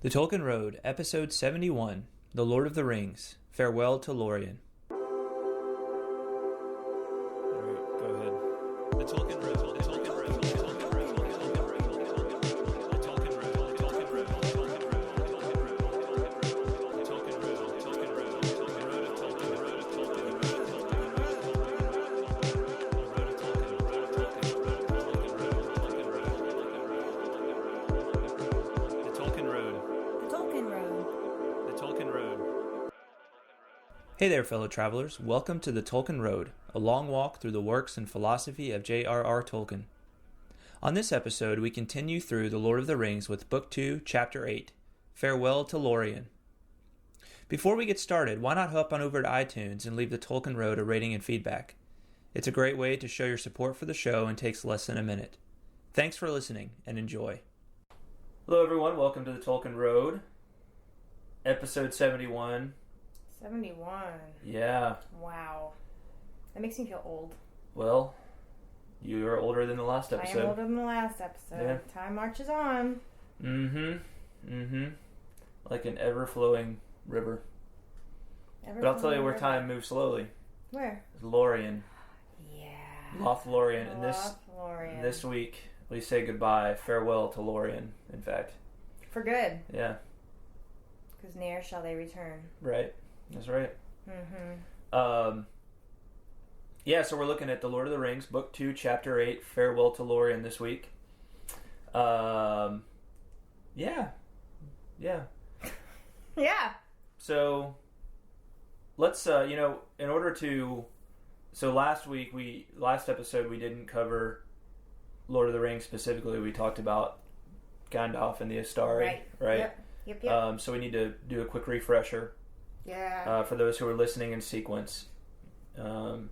The Tolkien Road, Episode 71, The Lord of the Rings, Farewell to Lórien. Alright, go ahead. The Tolkien Road, the Tolkien Road, the Tolkien Road, the Tolkien Road, the Tolkien Road, the Tolkien Road, the Tolkien Road, the Tolkien Road, the Tolkien Road, the Tolkien Road, the Tolkien Road, the Tolkien Road, the Tolkien Road, Hey there, fellow travelers. Welcome to the Tolkien Road, a long walk through the works and philosophy of J.R.R. Tolkien. On this episode, we continue through The Lord of the Rings with Book 2, Chapter 8, Farewell to Lórien. Before we get started, why not hop on over to iTunes and leave the Tolkien Road a rating and feedback? It's a great way to show your support for the show and takes less than a minute. Thanks for listening, and enjoy. Hello, everyone. Welcome to the Tolkien Road, Episode 71. 71. Yeah. Wow. That makes me feel old. Well, you are older than the last episode. I am older than the last episode. Yeah. Time marches on. Like an ever-flowing river. But I'll tell you where time moves slowly. Where? Lórien. Yeah. Lórien. And Lórien. this week, we say goodbye, farewell to Lórien, in fact. For good. Yeah. Because ne'er shall they return. Right. That's right. Yeah, so we're looking at The Lord of the Rings, Book 2, Chapter 8, Farewell to Lórien this week. Yeah. Yeah. So, let's, in order to... So last episode, we didn't cover Lord of the Rings specifically. We talked about Gandalf and the Astari, right? Yep. So we need to do a quick refresher. Yeah. For those who are listening in sequence. And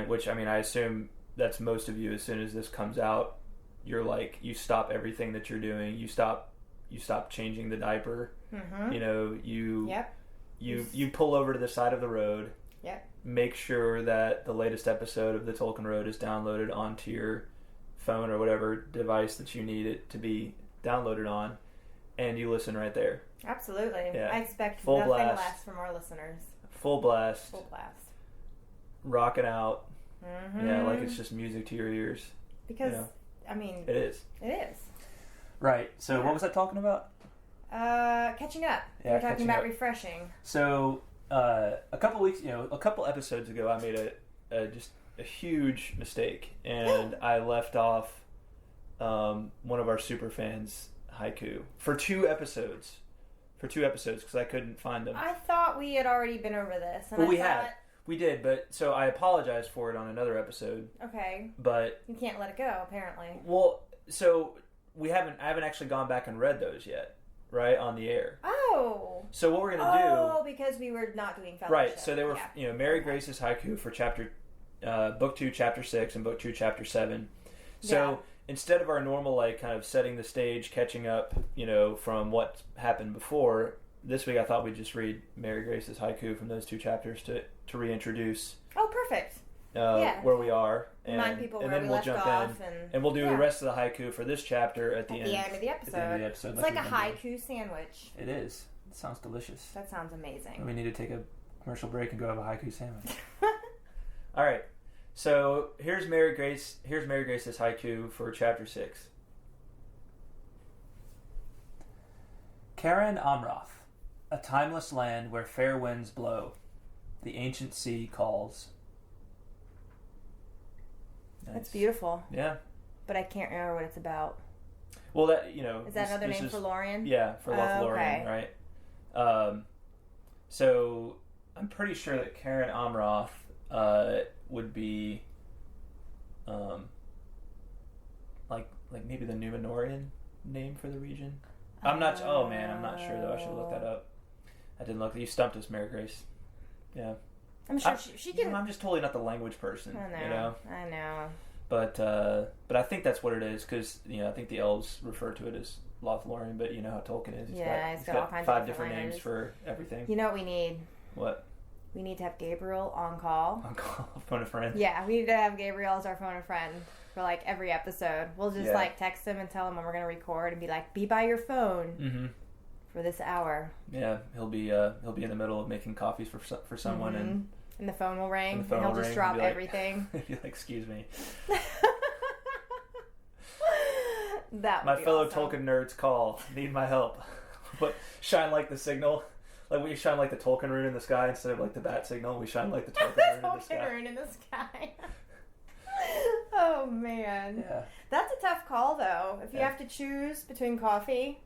which, I assume that's most of you. As soon as this comes out, you're like, you stop everything that you're doing. You stop changing the diaper. Mm-hmm. You pull over to the side of the road. Yep. Make sure that the latest episode of the Tolkien Road is downloaded onto your phone or whatever device that you need it to be downloaded on, and you listen right there. Absolutely. Yeah. I expect Full nothing blast. less from our listeners. Full blast. Rocking out. Mm-hmm. Yeah, like it's just music to your ears. Because, it is. It is. Right. So What was I talking about? Catching up. Yeah, We're talking about up. refreshing. So, a couple episodes ago, I made just a huge mistake, and I left off one of our super fans' Haiku for two episodes because I couldn't find them. I thought we had already been over this. And Well, we did, but so I apologized for it on another episode. Okay. But you can't let it go, apparently. Well, so I haven't actually gone back and read those yet, right, on the air. Oh. So what we're gonna do? Oh, because we were not doing fellowship. Right. So they were, Mary Grace's Haiku for Book 2, Chapter 6, and Book 2, Chapter 7. So instead of our normal, kind of setting the stage, catching up, from what happened before, this week I thought we'd just read Mary Grace's Haiku from those two chapters to reintroduce. Oh, perfect. Where we are. Remind people and where then we we'll jump off. And we'll do the rest of the Haiku for this chapter at the end of the episode. At the end of the episode. It's like a haiku sandwich. It is. It sounds delicious. That sounds amazing. We need to take a commercial break and go have a haiku sandwich. All right. So here's Mary Grace's Haiku for Chapter 6. Caran Amroth, a timeless land where fair winds blow. The ancient sea calls. Nice. That's beautiful. Yeah. But I can't remember what it's about. Well, that, Is that another name for Lórien? Yeah, for Lórien, okay. right? So I'm pretty sure that Caran Amroth would be like maybe the Númenórean name for the region. I'm not sure though. I should look that up. I didn't look. You stumped us, Mary Grace. Yeah. I'm sure she can. I'm just totally not the language person. I know. But I think that's what it is, because I think the elves refer to it as Lothlórien, but you know how Tolkien is. He's got all kinds five of different languages. names for everything. You know what we need? What? We need to have Gabriel on call. On call, phone a friend. Yeah, we need to have Gabriel as our phone a friend. for like every episode. We'll just like text him and tell him when we're gonna record and be like, "Be by your phone for this hour." Yeah, he'll be in the middle of making coffees for someone, and the phone will ring, and he'll just drop everything. He'll be like, "Excuse me." That would my be fellow awesome. Tolkien nerds call. Need my help. But shine like the signal. Like we shine like the Tolkien rune in the sky instead of like the bat signal. We shine like the Tolkien rune in the sky. Tolkien rune in the sky. Oh man. Yeah. That's a tough call though. If you have to choose between coffee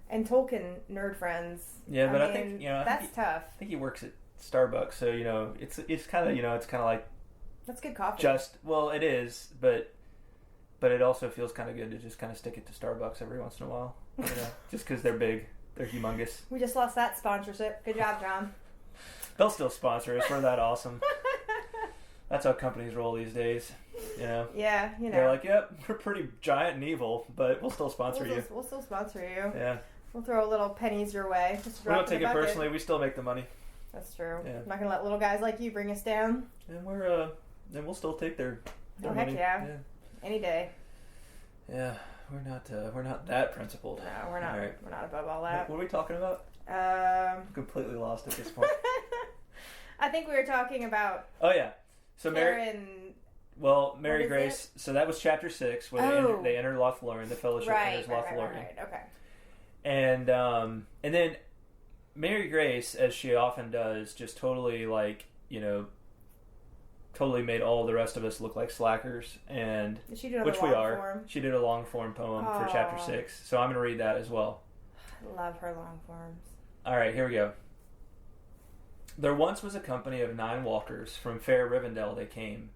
and Tolkien nerd friends. Yeah, but I think that's tough. I think he works at Starbucks, so it's kind of like that's good coffee. It is, but it also feels kind of good to just kind of stick it to Starbucks every once in a while. Just because they're big, they're humongous. We just lost that sponsorship. Good job, John. They'll still sponsor us. We're that awesome. That's how companies roll these days. Yeah, They're like, yep, we're pretty giant and evil, but we'll still sponsor you. We'll still sponsor you. Yeah. We'll throw little pennies your way. We don't take it personally. We still make the money. That's true. Yeah. I'm not gonna let little guys like you bring us down. And we'll still take their Heck money. yeah. Any day. Yeah, we're not that principled. No, we're not. All right. We're not above all that. What are we talking about? I'm completely lost at this point. I think we were talking about. Oh yeah, so Mary Grace. Grace. So that was chapter 6 where they enter Lothlórien. The Fellowship enters Lothlórien. Right. Okay. And then Mary Grace, as she often does, just totally totally made all the rest of us look like slackers, and Did she do which we are. Form? She did a long form poem for chapter 6, so I'm going to read that as well. I love her long forms. All right, here we go. There once was a company of 9 walkers. From fair Rivendell they came,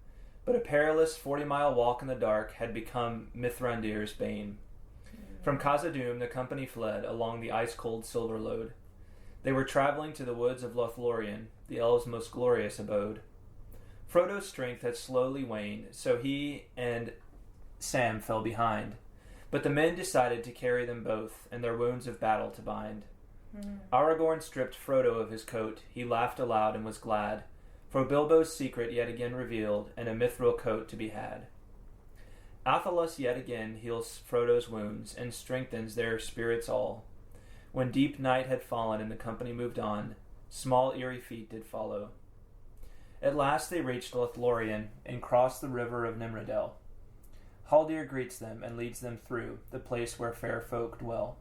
but a perilous 40-mile walk in the dark had become Mithrandir's bane. From Khazad-dûm the company fled along the ice-cold Silver Lode. They were traveling to the woods of Lothlórien, the elves' most glorious abode. Frodo's strength had slowly waned, so he and Sam fell behind. But the men decided to carry them both, and their wounds of battle to bind. Aragorn stripped Frodo of his coat. He laughed aloud and was glad, for Bilbo's secret yet again revealed, and a mithril coat to be had. Athalos yet again heals Frodo's wounds, and strengthens their spirits all. When deep night had fallen and the company moved on, small eerie feet did follow. At last they reached Lothlórien and crossed the river of Nimrodel. Haldir greets them and leads them through the place where fair folk dwell.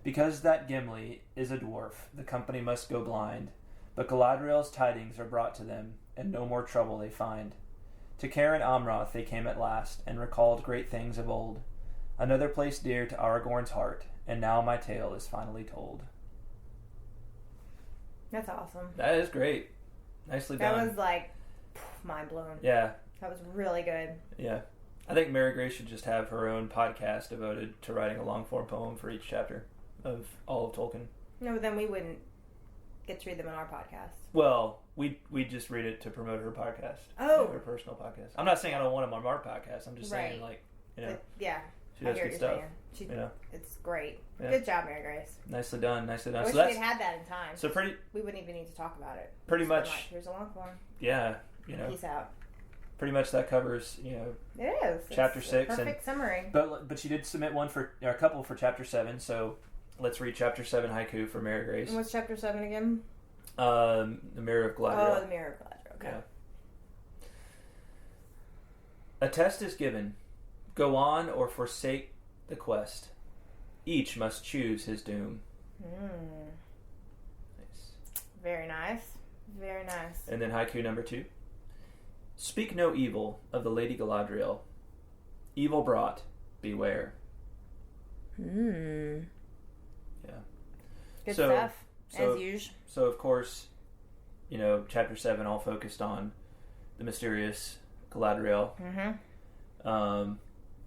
Because that Gimli is a dwarf, the company must go blind, but Galadriel's tidings are brought to them, and no more trouble they find. To Cairn Amroth they came at last, and recalled great things of old, another place dear to Aragorn's heart, and now my tale is finally told. That's awesome. That is great. Nicely done. That was like mind blown. Yeah. That was really good. Yeah. I think Mary Grace should just have her own podcast devoted to writing a long form poem for each chapter of all of Tolkien. No, but then we wouldn't get to read them on our podcast. Well, we just read it to promote her podcast. Oh. Her personal podcast. I'm not saying I don't want them on our podcast. I'm just saying, Yeah. She does good stuff. It's great. Yeah. Good job, Mary Grace. Nicely done. Nicely done. I wish so we had that in time. So we wouldn't even need to talk about it. Pretty much. Here's a long form. Yeah. Peace out. Pretty much that covers, It is. chapter it's 6. Perfect summary. But she did submit a couple for chapter 7. So let's read chapter 7 haiku for Mary Grace. And what's chapter 7 again? The Mirror of Galadriel. Oh, the Mirror of Galadriel. Okay. Yeah. A test is given. Go on or forsake the quest. Each must choose his doom. Nice. Very nice. Very nice. And then haiku number 2. Speak no evil of the Lady Galadriel. Evil brought, beware. Yeah. Good stuff, as usual. So, of course, chapter 7 all focused on the mysterious Galadriel.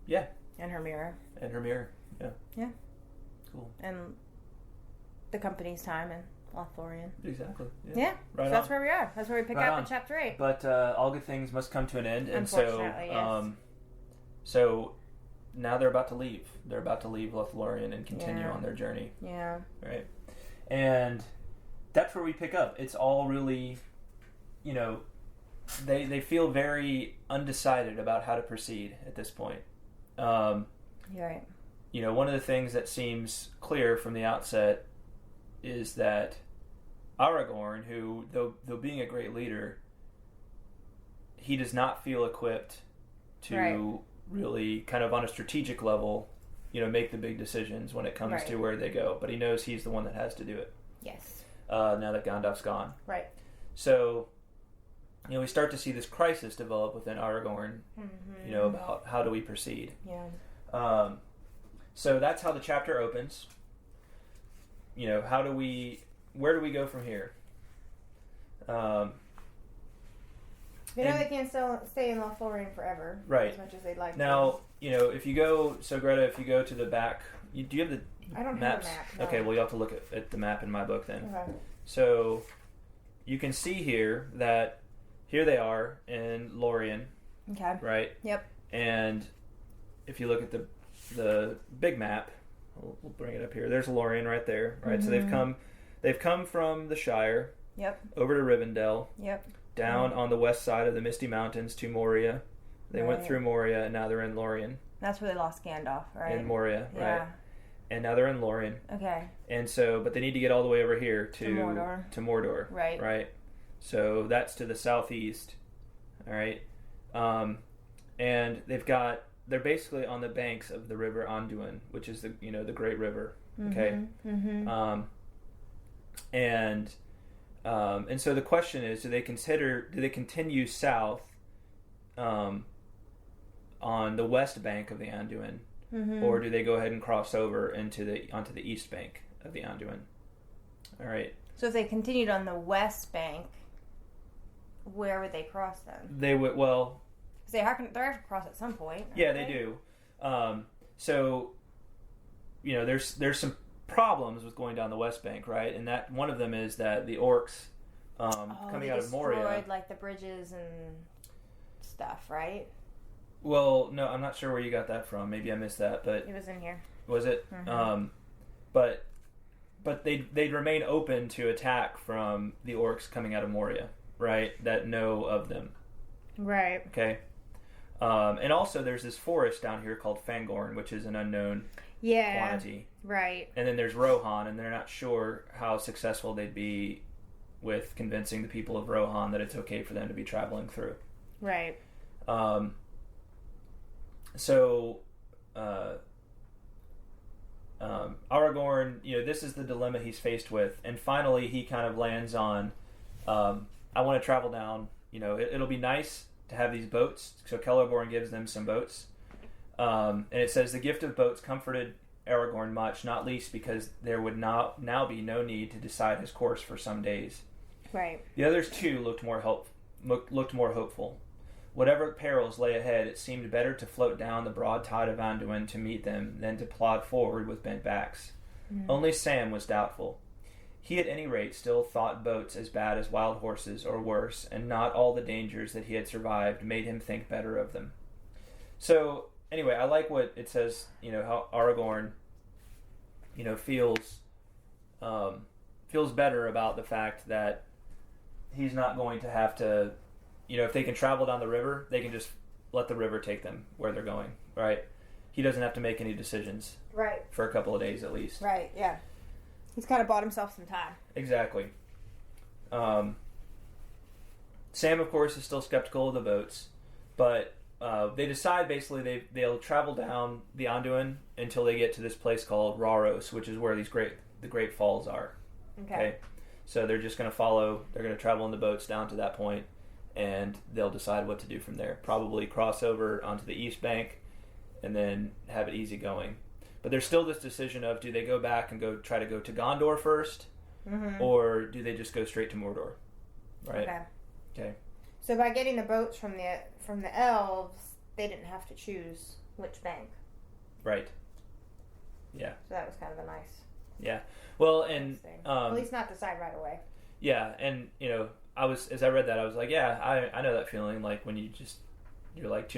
Yeah. And her mirror. Yeah. Yeah. Cool. And the company's time in Lothlórien. Exactly. Yeah. Right so that's where we are. That's where we pick up in chapter 8. But all good things must come to an end. And yes. So now they're about to leave. They're about to leave Lothlórien and continue on their journey. Yeah. Right. And that's where we pick up. It's all really, they feel very undecided about how to proceed at this point. You're right. One of the things that seems clear from the outset is that Aragorn, who, though being a great leader, he does not feel equipped to really kind of on a strategic level, make the big decisions when it comes to where they go. But he knows he's the one that has to do it. Yes. Now that Gandalf's gone. Right. So, we start to see this crisis develop within Aragorn, about how do we proceed. Yeah. So that's how the chapter opens. Where do we go from here? They can't stay in Lórien forever. Right. As much as they'd like now, if you go to the back, do you have the I don't maps? have a map. No. Okay, well, you have to look at the map in my book then. Okay. So you can see here that here they are in Lórien. Okay. Right? Yep. And if you look at the big map, we'll bring it up here. There's Lórien right there, right? Mm-hmm. So they've come from the Shire. Yep. Over to Rivendell. Yep. Down on the west side of the Misty Mountains to Moria. They went through Moria, and now they're in Lórien. That's where they lost Gandalf, right? In Moria, yeah. right. And now they're in Lórien. Okay. And so, but they need to get all the way over here to Mordor. Right. Right. So that's to the southeast. All right. And they're basically on the banks of the river Anduin, which is the great river. Okay. Mm-hmm. And so the question is, do they continue south on the west bank of the Anduin, or do they go ahead and cross over onto the east bank of the Anduin? All right. So if they continued on the west bank, where would they cross then? They would, well... They're going to cross at some point. Yeah, they do. So, there's some problems with going down the west bank, right? And that one of them is that the orcs coming out of Moria... They destroyed, the bridges and stuff, right? Well, no, I'm not sure where you got that from. Maybe I missed that, but... It was in here. Was it? Mm-hmm. But they'd remain open to attack from the orcs coming out of Moria, right? That know of them. Right. Okay. And also there's this forest down here called Fangorn, which is an unknown quantity. Right. And then there's Rohan, and they're not sure how successful they'd be with convincing the people of Rohan that it's okay for them to be traveling through. Right. Aragorn, this is the dilemma he's faced with, and finally he kind of lands on, I want to travel down, it'll be nice to have these boats, so Celeborn gives them some boats, and it says, the gift of boats comforted Aragorn much, not least because there would now be no need to decide his course for some days. Right. The others too looked more hopeful. Whatever perils lay ahead, it seemed better to float down the broad tide of Anduin to meet them than to plod forward with bent backs. Only Sam was doubtful. He at any rate still thought boats as bad as wild horses or worse, and not all the dangers that he had survived made him think better of them. So, anyway, I like what it says, how Aragorn, feels better about the fact that he's not going to have to, if they can travel down the river, they can just let the river take them where they're going, right? He doesn't have to make any decisions. Right. For a couple of days at least. Right, yeah. He's kind of bought himself some time. Exactly. Sam, of course, is still skeptical of the boats, but they decide basically they'll travel down the Anduin until they get to this place called Rauros, which is where the Great Falls are. Okay. So they're just going to they're going to travel in the boats down to that point, and they'll decide what to do from there. Probably cross over onto the east bank and then have it easy going. But there's still this decision of, do they go back and try to go to Gondor first, or do they just go straight to Mordor? Right? Okay. So by getting the boats from the elves, they didn't have to choose which bank. Right. Yeah. So that was kind of a nice... Yeah. Well, and... at least not decide right away. Yeah, and, as I read that, I was like, yeah, I know that feeling, like when you're like,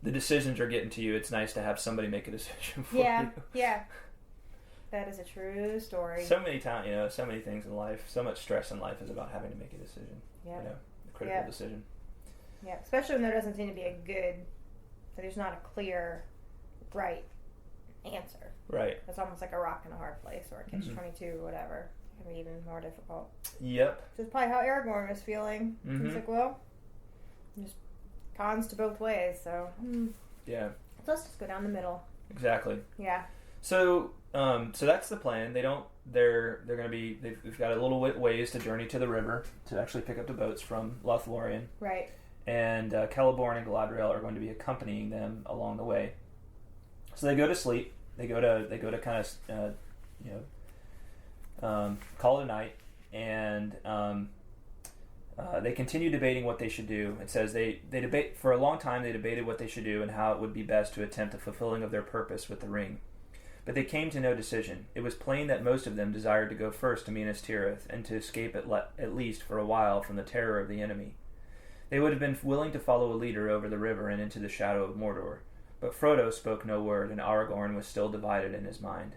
the decisions are getting to you, it's nice to have somebody make a decision for you. Yeah. That is a true story. So many times, so many things in life, so much stress in life is about having to make a decision. Yeah. critical decision. Yeah, especially when there doesn't seem to be there's not a clear right answer. Right. It's almost like a rock in a hard place or a catch-22 or whatever. It can be even more difficult. Yep. Which is probably how Aragorn was feeling. He's like, well, just cons to both ways, so... Yeah. So let's just go down the middle. Exactly. Yeah. So that's the plan. They're going to be, they've got a little ways to journey to the river to actually pick up the boats from Lórien. Right. And Celeborn and Galadriel are going to be accompanying them along the way. So they go to sleep. They go to kind of call it a night, and they continue debating what they should do. It says they debate for a long time. They debated what they should do and how it would be best to attempt the fulfilling of their purpose with the ring. But they came to no decision. It was plain that most of them desired to go first to Minas Tirith and to escape at least for a while from the terror of the enemy. They would have been willing to follow a leader over the river and into the shadow of Mordor, but Frodo spoke no word, and Aragorn was still divided in his mind.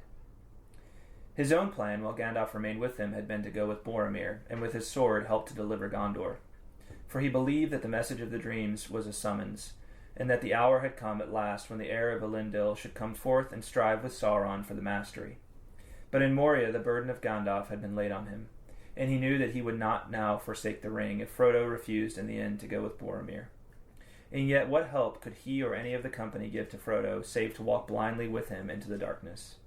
His own plan, while Gandalf remained with him, had been to go with Boromir, and with his sword help to deliver Gondor. For he believed that the message of the dreams was a summons, and that the hour had come at last when the heir of Elendil should come forth and strive with Sauron for the mastery. But in Moria the burden of Gandalf had been laid on him, and he knew that he would not now forsake the ring if Frodo refused in the end to go with Boromir. And yet what help could he or any of the company give to Frodo, save to walk blindly with him into the darkness?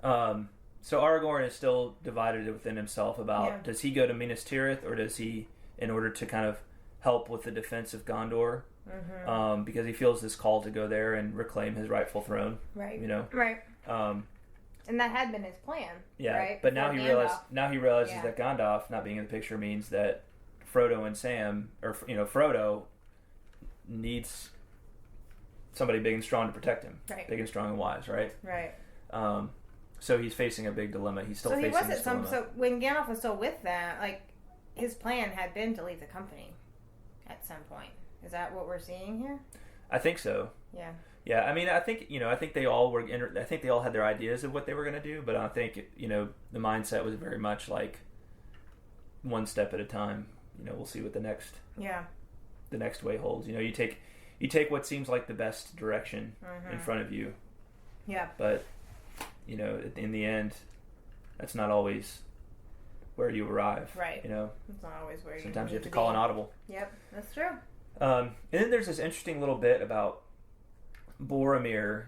So Aragorn is still divided within himself about does he go to Minas Tirith, or does he, in order to kind of help with the defense of Gondor, because he feels this call to go there and reclaim his rightful throne. Right. You know. Right. And that had been his plan. Yeah. Right? But now he realizes that Gandalf not being in the picture means that Frodo and Sam, or Frodo, needs somebody big and strong to protect him. Right. Big and strong and wise. Right. Right. So he's facing a big dilemma. He's still facing this dilemma. So when Gandalf was still with them, like, his plan had been to leave the company at some point. Is that what we're seeing here? I think so. Yeah. Yeah. I mean, I think they all were. I think they all had their ideas of what they were going to do, but I think the mindset was very much like one step at a time. We'll see what the next way holds. You take what seems like the best direction in front of you. Yeah. But in the end, that's not always where you arrive. Right. It's not always where you. Sometimes you have to call an audible. Yep, that's true. And then there's this interesting little bit about Boromir.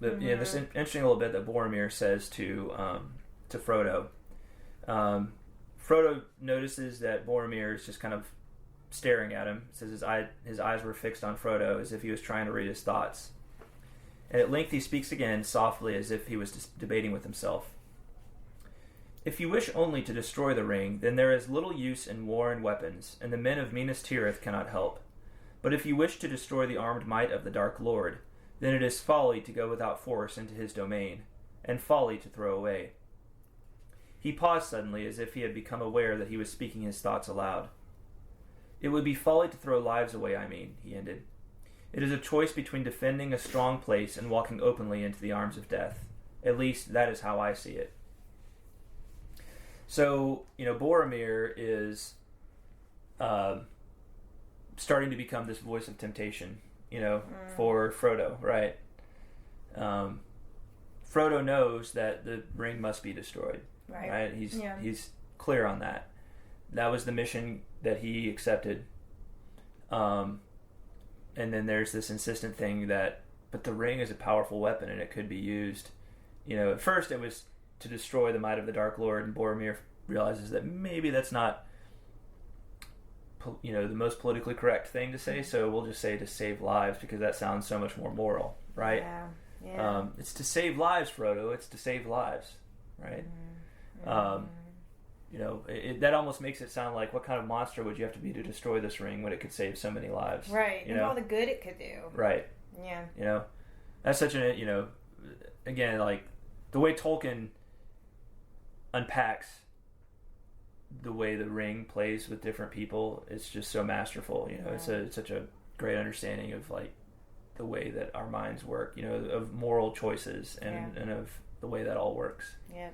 This interesting little bit that Boromir says to Frodo. Frodo notices that Boromir is just kind of staring at him. It says his eyes were fixed on Frodo as if he was trying to read his thoughts. And at length he speaks again, softly, as if he was debating with himself. If you wish only to destroy the ring, then there is little use in war and weapons, and the men of Minas Tirith cannot help. But if you wish to destroy the armed might of the Dark Lord, then it is folly to go without force into his domain, and folly to throw away. He paused suddenly, as if he had become aware that he was speaking his thoughts aloud. It would be folly to throw lives away, I mean, he ended. It is a choice between defending a strong place and walking openly into the arms of death. At least, that is how I see it. So, Boromir is starting to become this voice of temptation, for Frodo, right? Frodo knows that the ring must be destroyed, right? He's clear on that. That was the mission that he accepted. And then there's this insistent thing but the ring is a powerful weapon and it could be used. At first it was to destroy the might of the Dark Lord, and Boromir realizes that maybe that's not, the most politically correct thing to say, so we'll just say to save lives because that sounds so much more moral, right? Yeah. It's to save lives, Frodo. It's to save lives, right? That almost makes it sound like, what kind of monster would you have to be to destroy this ring when it could save so many lives? Right. And all the good it could do. Right. Yeah. That's such again, like, the way Tolkien unpacks the way the ring plays with different people, it's just so masterful. It's such a great understanding of, like, the way that our minds work, of moral choices and of the way that all works. Yeah.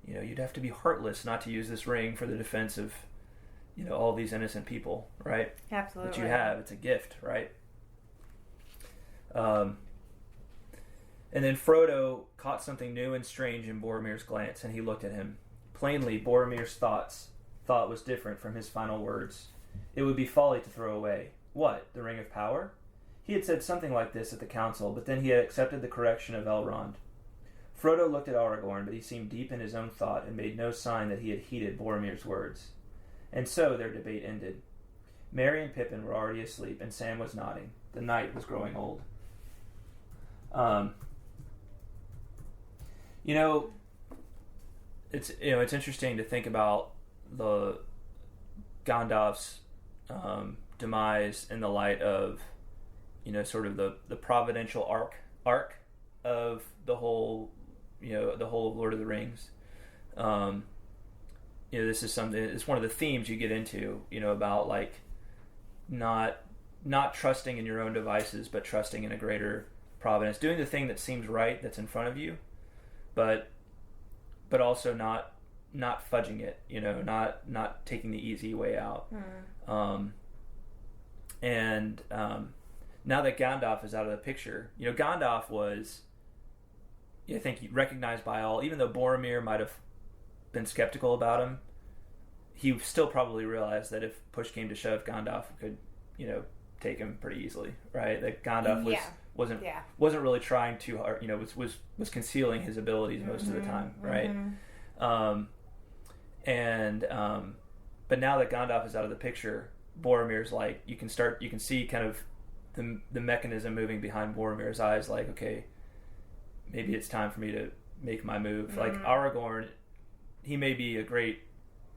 You'd have to be heartless not to use this ring for the defense of, all these innocent people, right? Absolutely. That you have. It's a gift, right? And then Frodo caught something new and strange in Boromir's glance, and he looked at him. Plainly, Boromir's thought was different from his final words. It would be folly to throw away. What? The Ring of Power? He had said something like this at the council, but then he had accepted the correction of Elrond. Frodo looked at Aragorn, but he seemed deep in his own thought and made no sign that he had heeded Boromir's words. And so their debate ended. Merry and Pippin were already asleep, and Sam was nodding. The night was growing old. It's interesting to think about the Gandalf's demise in the light of sort of the providential arc of the whole of Lord of the Rings. This is something. It's one of the themes you get into. About like not trusting in your own devices, but trusting in a greater providence, doing the thing that seems right, that's in front of you, but also not fudging it, not taking the easy way out. Now that Gandalf is out of the picture, Gandalf was, I think, recognized by all. Even though Boromir might have been skeptical about him, he still probably realized that if push came to shove, Gandalf could, take him pretty easily, right? That Gandalf wasn't really trying too hard, was concealing his abilities most of the time, right? But now that Gandalf is out of the picture, Boromir's like, you can see kind of the mechanism moving behind Boromir's eyes, like, okay, maybe it's time for me to make my move. Like Aragorn, he may be a great,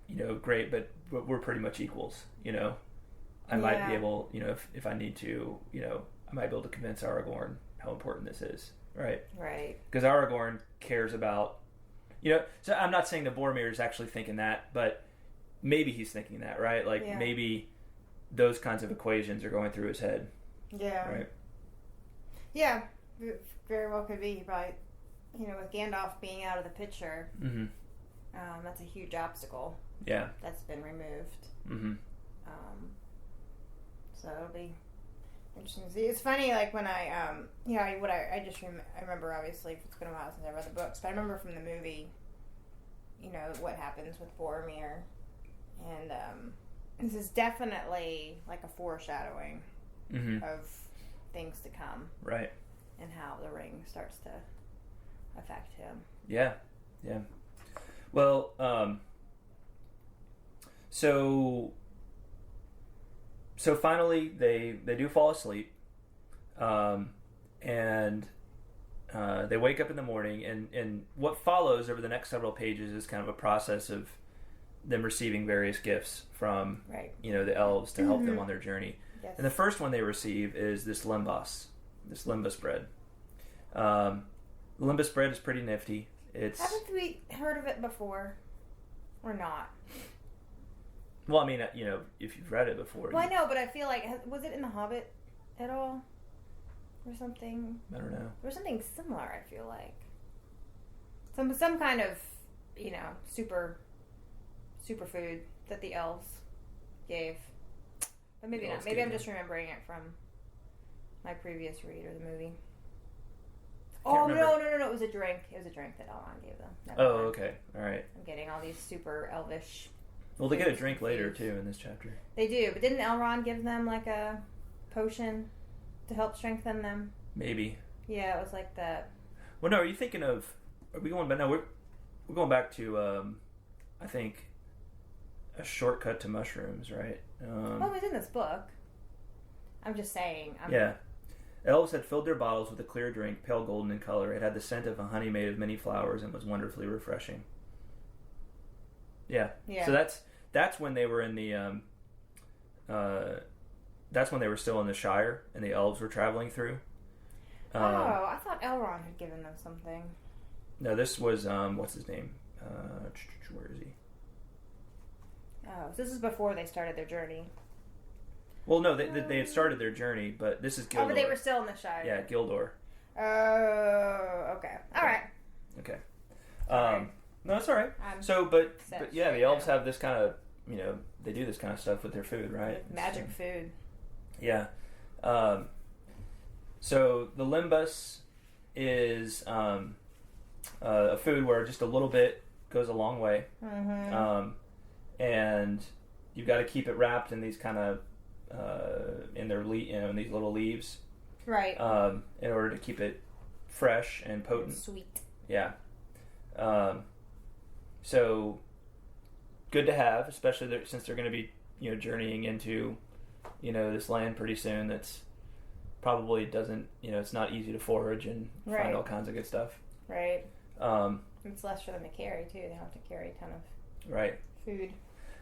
but we're pretty much equals, I might be able, if I need to, I might be able to convince Aragorn how important this is, right? Right. Because Aragorn cares about, so I'm not saying that Boromir is actually thinking that, but maybe he's thinking that, right? Like maybe those kinds of equations are going through his head. Yeah. Right. Yeah, very well could be. He probably, with Gandalf being out of the picture, that's a huge obstacle. Yeah. That's been removed. So it'll be interesting to see. It's funny, like when I remember, obviously, it's been a while since I read the books, but I remember from the movie, what happens with Boromir. And this is definitely like a foreshadowing of things to come. Right. And how the ring starts to affect him. Yeah. Yeah. Well, so finally they do fall asleep, and they wake up in the morning, and what follows over the next several pages is kind of a process of them receiving various gifts from the elves to help them on their journey. Yes. And the first one they receive is this Lembas bread. The Lembas bread is pretty nifty. Haven't we heard of it before, or not? Well, I mean, if you've read it before. Well, I know, but I feel like, was it in The Hobbit at all? Or something? I don't know. Or something similar, I feel like. Some kind of, superfood that the elves gave. But maybe not. Maybe I'm just remembering it from my previous read or the movie. Oh, no. It was a drink. It was a drink that Elrond gave them. Oh, okay. All right. I'm getting all these super elvish... Well, they get a drink later, too, in this chapter. They do, but didn't Elrond give them, like, a potion to help strengthen them? Maybe. Yeah, it was like that. Well, no, are you thinking of... Are we going back... No, we're going back to, I think, A Shortcut to Mushrooms, right? Well, it was in this book. I'm just saying. Yeah. Elves had filled their bottles with a clear drink, pale golden in color. It had the scent of a honey made of many flowers and was wonderfully refreshing. Yeah. So that's when they were in the that's when they were still in the Shire and the elves were traveling through. I thought Elrond had given them something. No, this was what's his name? Where is he? Oh, so this is before they started their journey. Well, no, they had started their journey, but this is Gildor. Oh, but they were still in the Shire. Yeah, Gildor. Oh, okay. All right. Okay. No, it's all right. But the elves have this kind of they do this kind of stuff with their food, right? Magic food. Yeah. So the Lembas is a food where just a little bit goes a long way. Mm-hmm. And you've got to keep it wrapped in these kind of in these little leaves, right? In order to keep it fresh and potent, and sweet. Yeah. So good to have, especially since they're going to be journeying into this land pretty soon. That's probably doesn't it's not easy to forage and find all kinds of good stuff. Right. It's less for them to carry too. They don't have to carry a ton of food.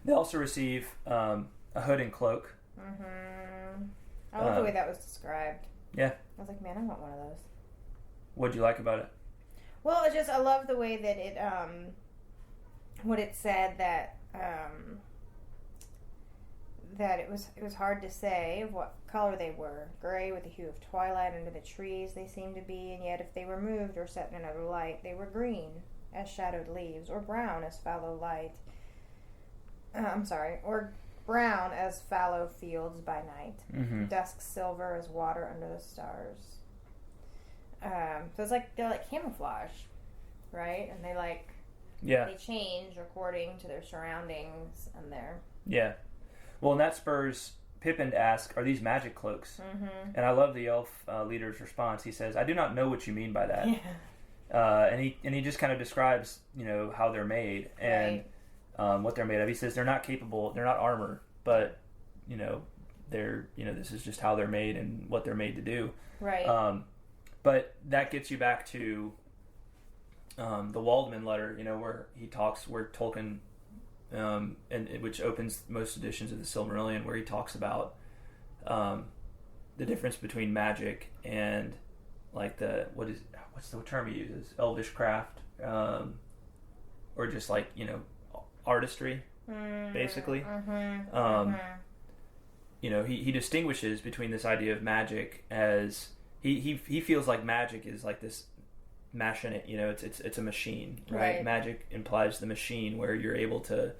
They also receive a hood and cloak. Mm-hmm. I love the way that was described. Yeah. I was like, man, I want one of those. What'd you like about it? Well, I love the way that it, what it said that it was hard to say what color they were. Gray with the hue of twilight under the trees they seemed to be, and yet if they were moved or set in another light, they were green as shadowed leaves, or brown as fallow light. Or brown as fallow fields by night. Mm-hmm. Dusk silver as water under the stars. So it's like they're like camouflage, right? And they change according to their surroundings and their Well, and that spurs Pippin to ask, "Are these magic cloaks?" Mm-hmm. And I love the elf leader's response. He says, "I do not know what you mean by that." Yeah. And he just kind of describes how they're made and what they're made of. He says they're not capable, they're not armor, but they're this is just how they're made and what they're made to do. Right. But that gets you back to the Waldman letter, where Tolkien, and which opens most editions of the Silmarillion, where he talks about the difference between magic and like what's the term he uses? Elvish craft, or just like artistry, basically. Mm-hmm. He distinguishes between this idea of magic as he feels like magic is like this machine. It's a machine, right? Magic implies the machine where you're able to.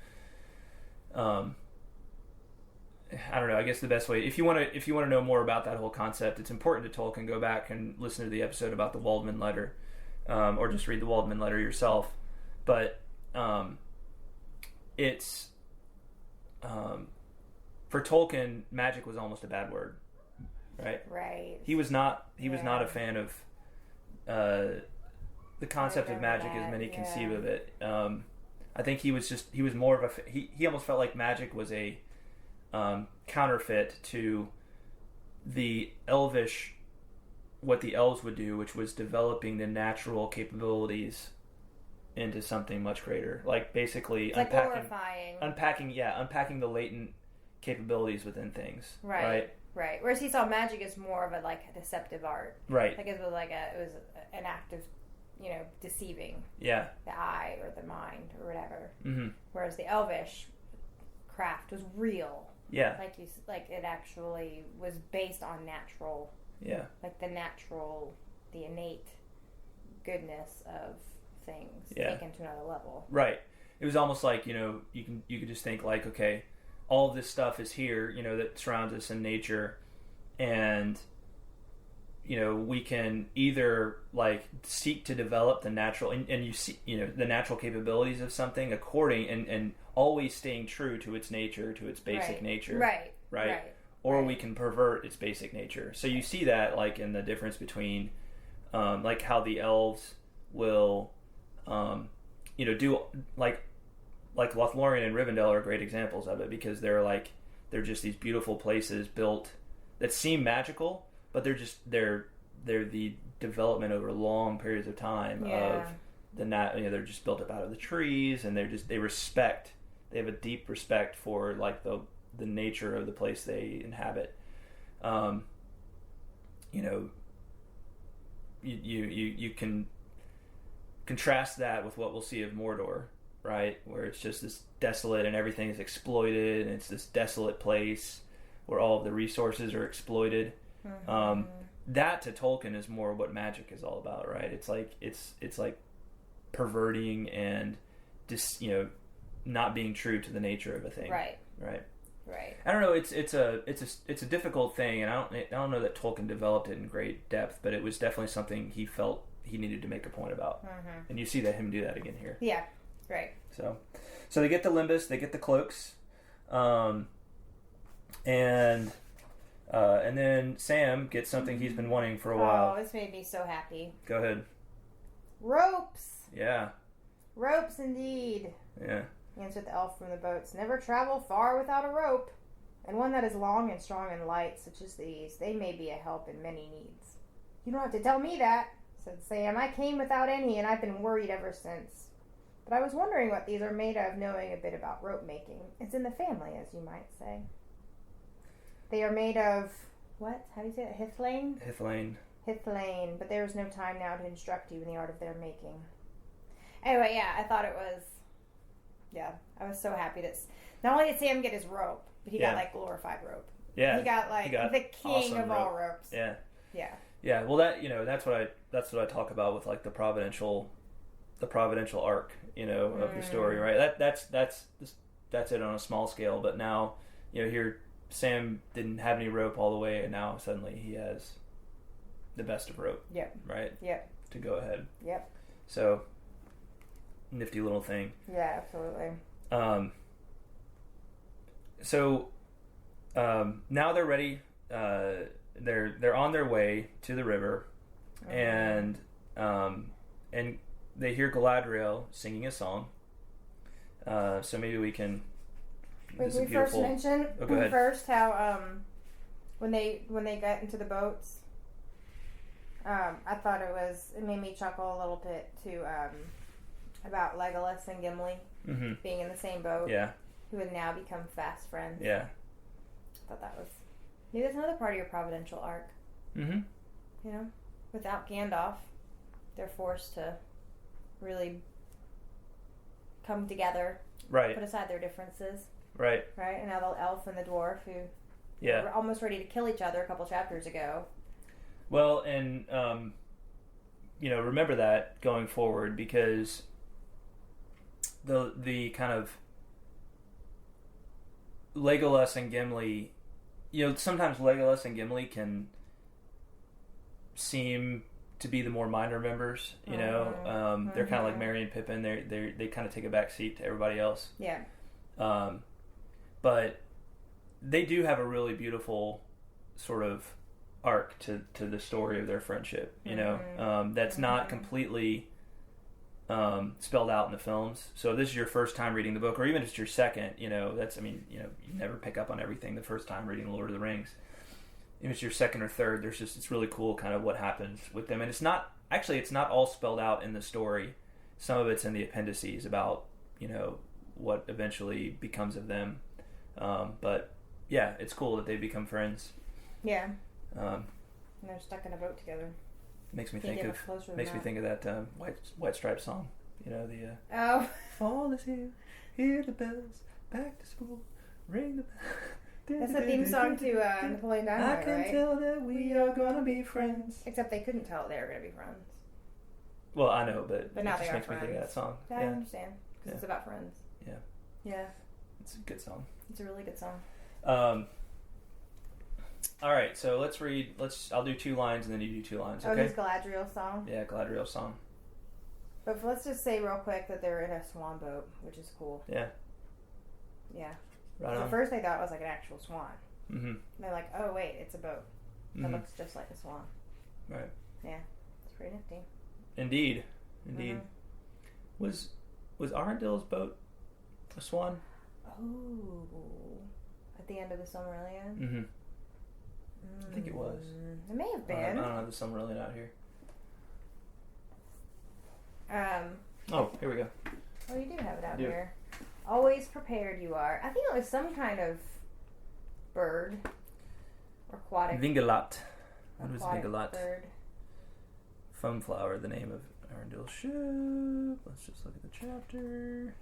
I don't know. I guess the best way, if you want to know more about that whole concept, it's important to Tolkien. Go back and listen to the episode about the Waldman letter, or just read the Waldman letter yourself. But it's for Tolkien, magic was almost a bad word, right? Right. He was not a fan of the concept of magic as many conceive of it. I think he was more of he almost felt like magic was a counterfeit to the elvish, what the elves would do, which was developing the natural capabilities into something much greater. Like basically unpacking the latent capabilities within things. Right. Whereas he saw magic as more of a deceptive art. Right. Like it was an act of deceiving. Yeah. The eye or the mind or whatever. Mm-hmm. Whereas the elvish craft was real. Yeah. Like it actually was based on natural. Yeah. Like the innate goodness of things taken to another level. Right. It was almost like you could just think like, okay, all of this stuff is here, that surrounds us in nature, and we can either seek to develop the natural and you see the natural capabilities of something according and always staying true to its nature, to its basic nature, right? Or we can pervert its basic nature. So you see that in the difference between how the elves will do Lothlorien and Rivendell are great examples of it, because they're just these beautiful places built that seem magical, but they're the development over long periods of time of they're just built up out of the trees, and they have a deep respect for the nature of the place they inhabit. You can contrast that with what we'll see of Mordor, right? Where it's just this desolate and everything is exploited, and it's this desolate place where all of the resources are exploited. Mm-hmm. That to Tolkien is more what magic is all about, right? It's like perverting and just not being true to the nature of a thing. Right. Right. Right. I don't know. It's a difficult thing, and I don't know that Tolkien developed it in great depth, but it was definitely something he felt he needed to make a point about, and you see him do that again here. Yeah. Right. So they get the Lembas, they get the cloaks, and then Sam gets something he's been wanting for a while. Oh, this made me so happy. Go ahead. Ropes. Yeah. Ropes, indeed. Yeah. Answered the elf from the boats. Never travel far without a rope, and one that is long and strong and light, such as these. They may be a help in many needs. You don't have to tell me that, said Sam. I came without any, and I've been worried ever since. But I was wondering what these are made of, knowing a bit about rope making. It's in the family, as you might say. They are made of, what? How do you say it? Hithlane? Hithlane. But there is no time now to instruct you in the art of their making. Anyway, yeah, I thought it was... Yeah, I was so happy that... Not only did Sam get his rope, but he got, like, glorified rope. Yeah. He got the king awesome of all ropes. Yeah. Yeah. Yeah, well, that's what I talk about with, like, the providential arc, of the story, right? That's it on a small scale, but now, here Sam didn't have any rope all the way, and now suddenly he has the best of rope. Yep. Right? Yep. To go ahead. Yep. So, nifty little thing. Yeah, absolutely. Now they're ready. They're on their way to the river, and they hear Galadriel singing a song. So maybe we can. Wait, can we first mention go ahead. first how when they got into the boats, I thought it made me chuckle a little bit too about Legolas and Gimli being in the same boat. Yeah. Who had now become fast friends. Yeah. I thought that was maybe that's another part of your providential arc. Without Gandalf, they're forced to really come together. Right. Put aside their differences. Right. Right. And now the elf and the dwarf who were almost ready to kill each other a couple chapters ago. Well, and remember that going forward, because the kind of Legolas and Gimli, sometimes Legolas and Gimli can seem to be the more minor members. They're kind of like Merry and Pippin. They kind of take a back seat to everybody else. Yeah. But they do have a really beautiful sort of arc to the story of their friendship. That's not completely spelled out in the films. So this is your first time reading the book, or even if it's your second, you never pick up on everything the first time reading The Lord of the Rings. If it's your second or third, it's really cool kind of what happens with them. And it's not all spelled out in the story. Some of it's in the appendices about, what eventually becomes of them. But yeah, it's cool that they become friends. Yeah. And they're stuck in a boat together. Makes me think of that White Stripes song. Oh. Fall is here, hear the bells, back to school, ring the bell. That's the theme song to Napoleon Dynamite, I can tell that we are gonna be friends. Except they couldn't tell they were gonna be friends. Well, I know, but now it just they makes are me think of that song. Yeah, I understand. Because it's about friends. Yeah. Yeah. It's a good song. It's a really good song. All right, so I'll do 2 lines and then you do 2 lines, okay? Oh, this Galadriel song? Yeah, Galadriel song. But let's just say real quick that they're in a swan boat, which is cool. Yeah. Yeah. Right on. At first they thought it was like an actual swan. Mm-hmm. And they're like, oh wait, it's a boat. That looks just like a swan. Right. Yeah. It's pretty nifty. Indeed. Was Arundel's boat a swan? Oh. At the end of the Silmarillion? Mm-hmm. I think it was. It may have been. I don't have the Silmarillion out here. Oh, here we go. Oh, you do have it out here. Always prepared you are. I think it was some kind of bird. Or aquatic. Vingalat. What was Vingalat? Bird. Foamflower, the name of Arundel's ship. Let's just look at the chapter.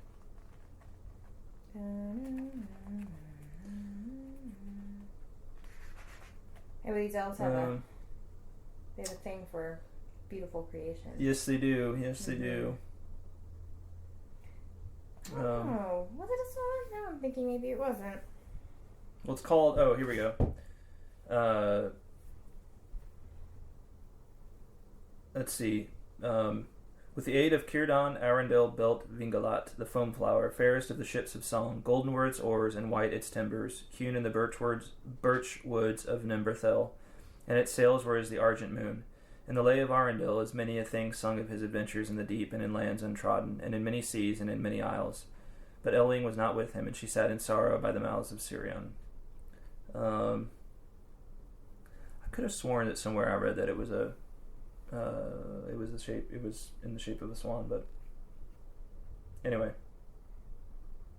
And these elves have they have a thing for beautiful creation. Yes, they do. Yes, they do. Oh, was it a swan? No, I'm thinking maybe it wasn't. Well, it's called... Oh, here we go. Let's see. With the aid of Círdan, Arundel built Vingalat, the foam flower, fairest of the ships of song. Golden were its oars, and white its timbers, hewn in the birch woods of Nimberthel, and its sails were as the argent moon. In the lay of Arundel is many a thing sung of his adventures in the deep and in lands untrodden, and in many seas and in many isles. But Elwing was not with him, and she sat in sorrow by the mouths of Sirion. I could have sworn that somewhere I read that it was in the shape of a swan, but anyway,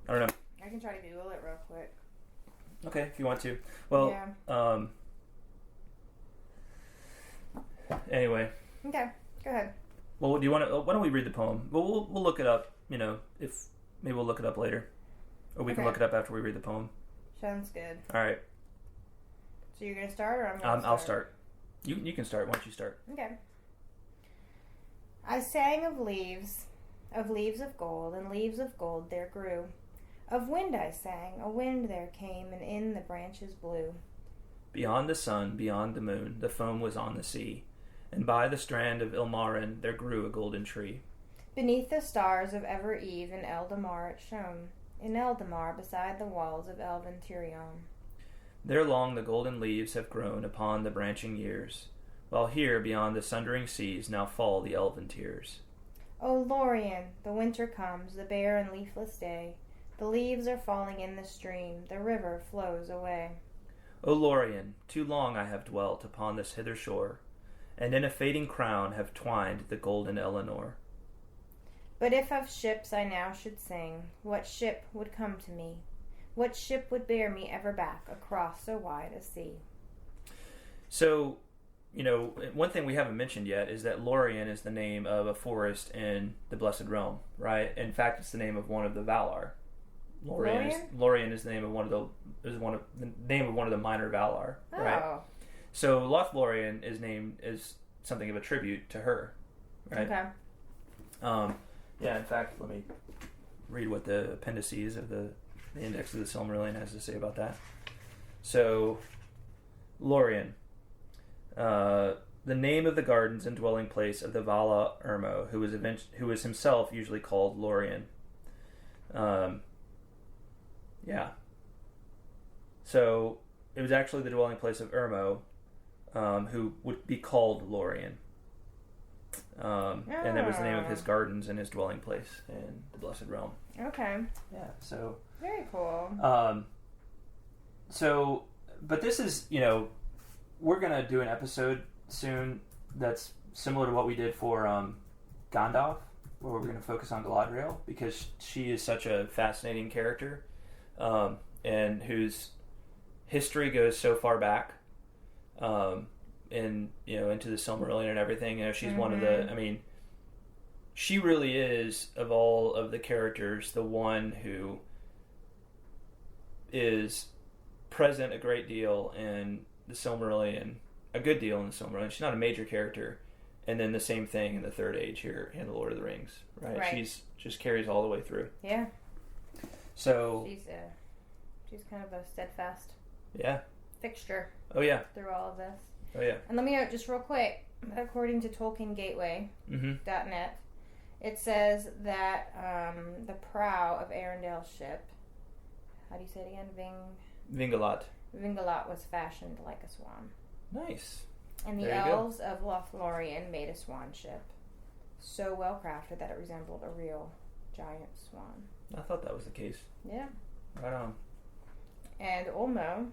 I don't know. I can try to Google it real quick. Okay, if you want to. Well, yeah. Anyway. Okay, go ahead. Well, do you want to? Why don't we read the poem? Well, we'll look it up. If maybe we'll look it up later, or we can look it up after we read the poem. Sounds good. All right. So you're gonna start, or I'm gonna start? I'll start. You can start. Why don't you start? Okay. I sang of leaves of gold, and leaves of gold there grew. Of wind I sang, a wind there came, and in the branches blew. Beyond the sun, beyond the moon, the foam was on the sea, and by the strand of Ilmarin there grew a golden tree. Beneath the stars of ever eve in Eldamar it shone, in Eldamar beside the walls of elven Tirion. There long the golden leaves have grown upon the branching years, while here beyond the sundering seas now fall the elven tears. O Lórien, the winter comes, the bare and leafless day. The leaves are falling in the stream, the river flows away. O Lórien, too long I have dwelt upon this hither shore, and in a fading crown have twined the golden Eleanor. But if of ships I now should sing, what ship would come to me? What ship would bear me ever back across so wide a sea? So, one thing we haven't mentioned yet is that Lórien is the name of a forest in the Blessed Realm, right? In fact, it's the name of one of the Valar. Lórien is the name of one of the minor Valar, right? Oh. So Lothlórien is named as something of a tribute to her, right? Okay. Yeah. In fact, let me read what the appendices of the index of the Silmarillion has to say about that. So, Lórien, the name of the gardens and dwelling place of the Vala Ermo, who was himself usually called Lórien. Yeah. So it was actually the dwelling place of Ermo, who would be called Lórien. And that was the name of his gardens and his dwelling place in the Blessed Realm. Okay. Yeah, so... Very cool. But this is, we're going to do an episode soon that's similar to what we did for Gandalf, where we're going to focus on Galadriel, because she is such a fascinating character, and whose history goes so far back, into the Silmarillion and everything. She's one of the, she really is, of all of the characters, the one who is present a great deal in the Silmarillion, a good deal in the Silmarillion. She's not a major character, and then the same thing in the Third Age here in the Lord of the Rings, right? She's just carries all the way through. Yeah. So she's kind of a steadfast fixture. Oh yeah. Through all of this. Oh yeah. And let me note just real quick, according to TolkienGateway.net, it says that the prow of Arundel's ship, how do you say it again? Vingalat. Vingalat was fashioned like a swan. Nice. And the elves of Lothlórien made a swan ship, so well crafted that it resembled a real giant swan. I thought that was the case. Yeah. Right on. And Ulmo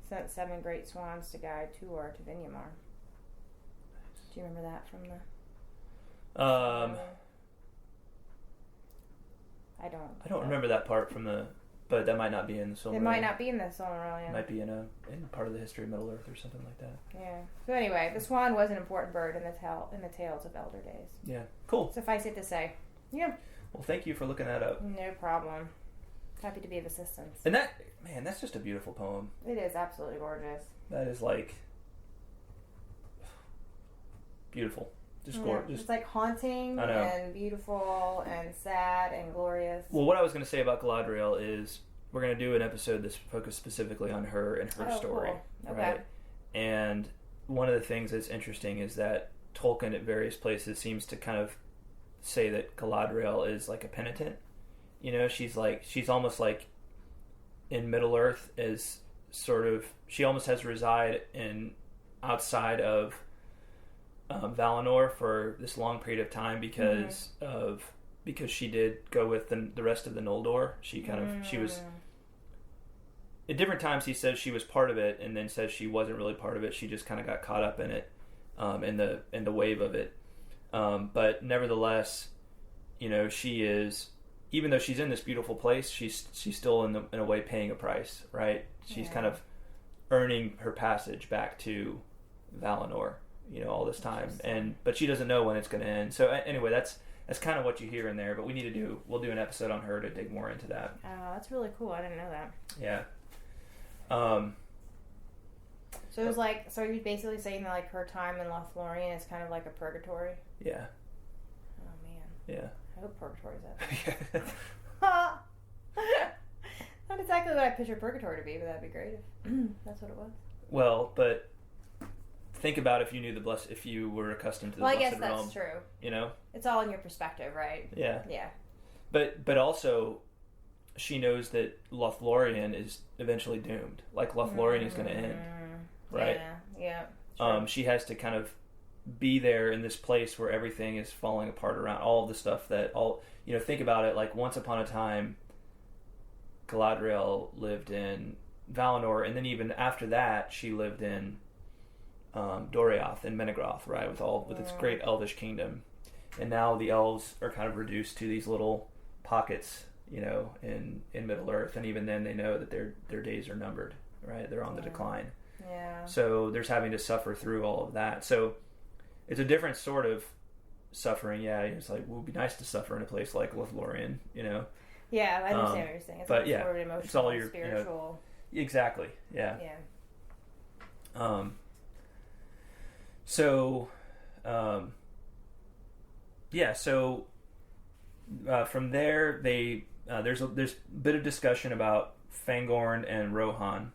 sent 7 great swans to guide Tuor to Vinyamar. Do you remember that from the... I don't remember that part from the... But that might not be in the Silmarillion. It might not be in the Silmarillion. It might be in part of the history of Middle-earth or something like that. Yeah. So anyway, the swan was an important bird in the tales of elder days. Yeah. Cool. Suffice it to say. Yeah. Well, thank you for looking that up. No problem. Happy to be of assistance. And that's just a beautiful poem. It is absolutely gorgeous. That is beautiful. Just gorgeous. It's like haunting and beautiful and sad and glorious. Well, what I was going to say about Galadriel is we're going to do an episode that's focused specifically on her and her story. Cool. Okay. Right? And one of the things that's interesting is that Tolkien at various places seems to kind of say that Galadriel is like a penitent. You know, she's almost like in Middle Earth is sort of, she almost has reside in outside of Valinor for this long period of time because she did go with the rest of the Noldor. She was at different times he says she was part of it and then says she wasn't really part of it. She just kind of got caught up in it, in the wave of it. But nevertheless, you know, she is, even though she's in this beautiful place, she's still in a way paying a price, right? She's kind of earning her passage back to Valinor, you know, all this time, but she doesn't know when it's going to end. So anyway, that's kind of what you hear in there. But we'll do an episode on her to dig more into that. Oh, that's really cool. I didn't know that. Yeah. So it was like, so are you basically saying that like her time in Lórien is kind of like a purgatory? Yeah. Oh man. Yeah. I hope purgatory's that. Not exactly what I picture purgatory to be, but that'd be great if that's what it was. Well, but think about if you were accustomed to the blessed realm. Well, I guess that's true. You know, it's all in your perspective, right? Yeah. Yeah. But also, she knows that Lórien is eventually doomed. Like Lórien is going to end, right? Yeah. True. She has to kind of be there in this place where everything is falling apart around all of the stuff that think about it. Like once upon a time, Galadriel lived in Valinor, and then even after that, she lived in Doriath and Menegroth, right, with its great elvish kingdom. And now the elves are kind of reduced to these little pockets, you know, in Middle Earth, and even then they know that their days are numbered, right? They're on the decline. Yeah. So there's having to suffer through all of that. So it's a different sort of suffering. Yeah, it's like, well, it would be nice to suffer in a place like Lórien, you know. Yeah, I understand what you're saying. It's but like yeah, sort of emotional, it's all your spiritual. You know, exactly. Yeah. Yeah. So, from there, there's a bit of discussion about Fangorn and Rohan.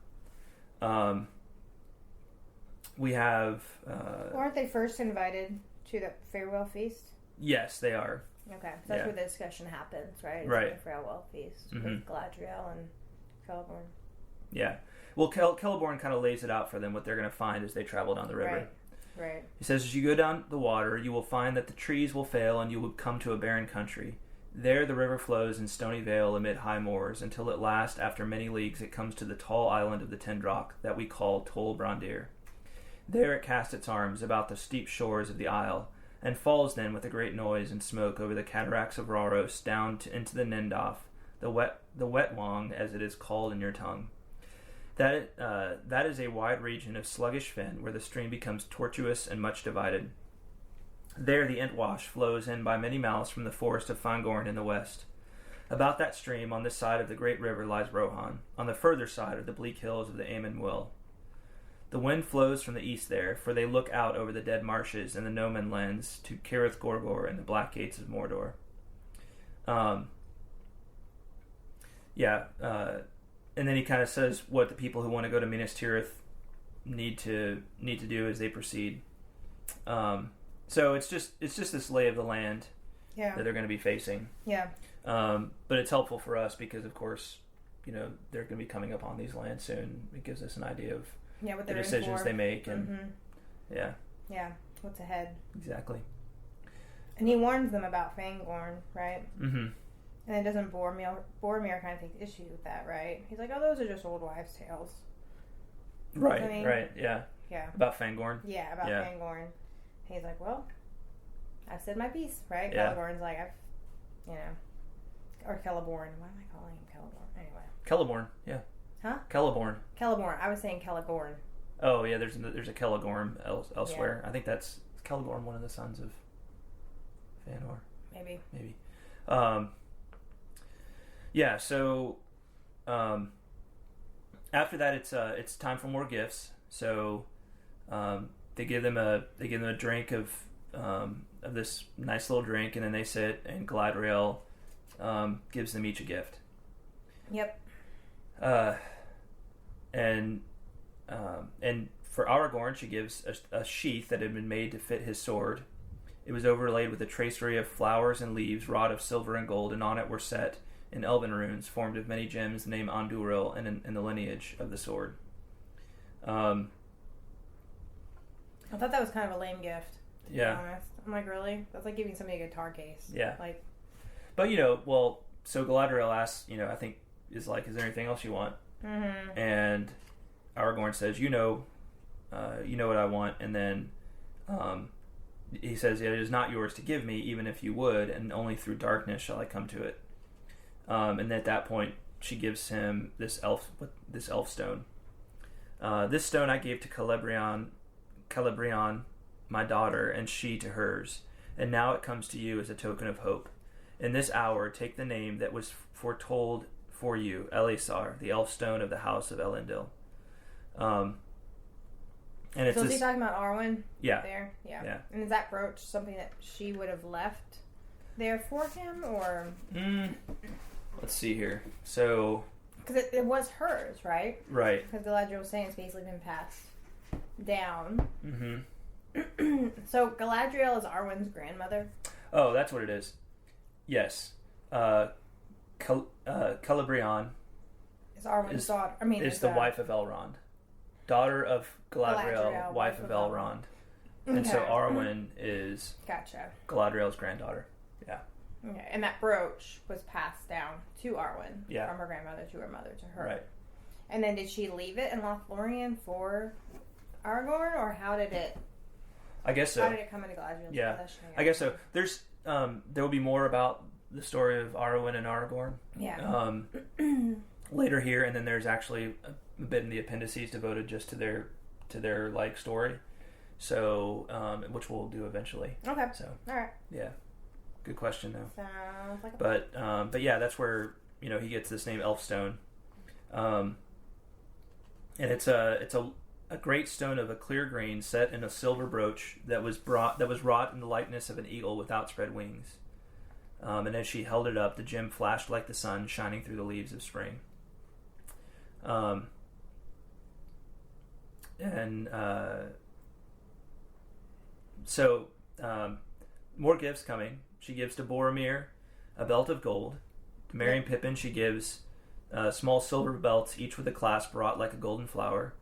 We have. Aren't they first invited to the farewell feast? Yes, they are. Okay, so that's where the discussion happens, right? It's right. The farewell feast with Galadriel and Celeborn. Yeah. Well, Celeborn kind of lays it out for them what they're going to find as they travel down the river. Right. He says, as you go down the water, you will find that the trees will fail and you will come to a barren country. There the river flows in stony vale amid high moors, until at last, after many leagues, it comes to the tall island of the Tendrock that we call Tol Brandir. There it casts its arms about the steep shores of the isle, and falls then with a great noise and smoke over the cataracts of Rauros down into the Nendoff, the Wetwang, as it is called in your tongue. That is a wide region of sluggish fen, where the stream becomes tortuous and much divided. There the Entwash flows in by many mouths from the forest of Fangorn in the west. About that stream, on this side of the great river, lies Rohan. On the further side are the bleak hills of the Aemon Will. The wind flows from the east there, for they look out over the dead marshes and the no-man lands to Cirith Gorgor and the black gates of Mordor. And then he kind of says what the people who want to go to Minas Tirith need to do as they proceed. So it's just this lay of the land that they're going to be facing. Yeah. But it's helpful for us because, of course, you know, they're going to be coming up on these lands soon. It gives us an idea of what the decisions they make, and what's ahead. Exactly. And he warns them about Fangorn, right? Mm-hmm. And then doesn't Boromir kind of take issue with that, right? He's like, oh, those are just old wives' tales. Right, I mean, right, yeah. Yeah. About Fangorn? Yeah, about Fangorn. He's like, well, I've said my piece, right? Yeah. Celeborn's like, or Celeborn. Why am I calling him Celeborn? Anyway. Celeborn, yeah. Huh? Celeborn. I was saying Celegorn. Oh, yeah, there's a Celegorn elsewhere. Yeah. I think that's Celegorn, one of the sons of Fëanor. Maybe. So after that it's time for more gifts. So they give them a drink of this nice little drink, and then they sit, and Galadriel gives them each a gift. Yep. And for Aragorn, she gives a sheath that had been made to fit his sword. It was overlaid with a tracery of flowers and leaves wrought of silver and gold, and on it were set in elven runes formed of many gems the name Andúril and the lineage of the sword. I thought that was kind of a lame gift, to be honest. I'm like, really? That's like giving somebody a guitar case. Yeah. Like, but, so Galadriel asks, I think, is there anything else you want? Mm-hmm. And Aragorn says, you know what I want. And then he says, it is not yours to give me, even if you would, and only through darkness shall I come to it. And at that point, she gives him this elf stone. This stone I gave to Celebrian, my daughter, and she to hers. And now it comes to you as a token of hope. In this hour, take the name that was foretold for you, Elisar, the elf stone of the house of Elendil. And it's so is he talking about Arwen? Yeah. There? Yeah. Yeah. And is that brooch something that she would have left there for him, or? Let's see here. So. Because it was hers, right? Right. Because Galadriel was saying it's basically been passed down. Mm-hmm. So Galadriel is Arwen's grandmother? Oh, that's what it is. Yes. Celebrian is Arwen's daughter. Is the wife of Elrond. Daughter of Galadriel, wife of Elrond. Okay. And so Arwen is Galadriel's granddaughter. Yeah. Okay. And that brooch was passed down to Arwen from her grandmother to her mother to her. Right. And then did she leave it in Lórien for Aragorn, or how did it? I guess so. How did it come into Galadriel's possession? I guess so. There's there will be more about the story of Arwen and Aragorn. Yeah. Later here, and then there's actually a bit in the appendices devoted just to their like story. So, which we'll do eventually. Okay. So. All right. Yeah. Good question though. Sounds like but yeah, that's where he gets this name Elfstone. And it's a great stone of a clear green set in a silver brooch that was wrought in the likeness of an eagle with outspread wings. And as she held it up, the gem flashed like the sun shining through the leaves of spring. So more gifts coming. She gives to Boromir a belt of gold. To Merry and Pippin, she gives small silver belts, each with a clasp wrought like a golden flower.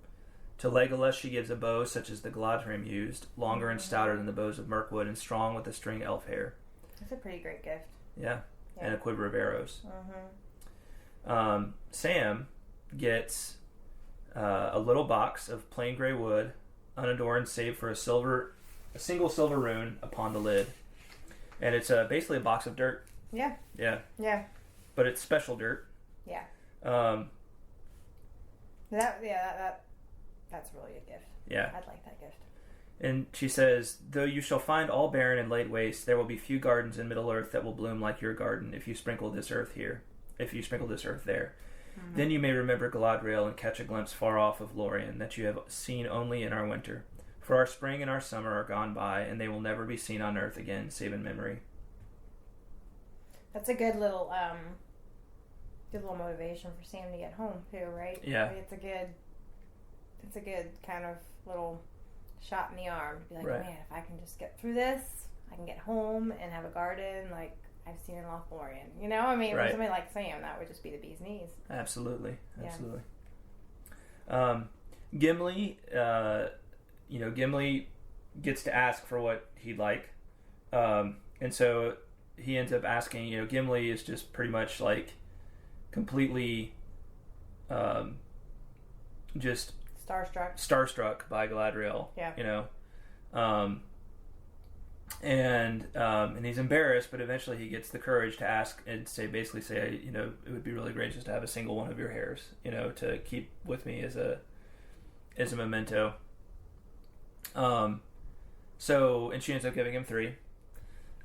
To Legolas, she gives a bow such as the Galadriel used, longer and stouter than the bows of Mirkwood, and strong with a string elf hair. That's a pretty great gift. Yeah. And a quiver of arrows. Mm-hmm. Sam gets a little box of plain gray wood, unadorned save for a single silver rune upon the lid. And it's basically a box of dirt. Yeah. Yeah. Yeah. But it's special dirt. Yeah. That's really a gift. Yeah. I'd like that gift. And she says, though you shall find all barren and laid waste, there will be few gardens in Middle Earth that will bloom like your garden if you sprinkle this earth there. Mm-hmm. Then you may remember Galadriel and catch a glimpse far off of Lórien that you have seen only in our winter. For our spring and our summer are gone by, and they will never be seen on earth again, save in memory. That's a good little motivation for Sam to get home too, right? Yeah. Like it's a good kind of little shot in the arm to be like, man, if I can just get through this, I can get home and have a garden like I've seen in Lórien. For somebody like Sam, that would just be the bee's knees. Absolutely. Yeah. Gimli, Gimli gets to ask for what he'd like, and so he ends up asking. Gimli is just pretty much like completely, just starstruck by Galadriel. Yeah. And he's embarrassed, but eventually he gets the courage to ask and basically say, it would be really great just to have a single one of your hairs, to keep with me as a memento. And she ends up giving him 3.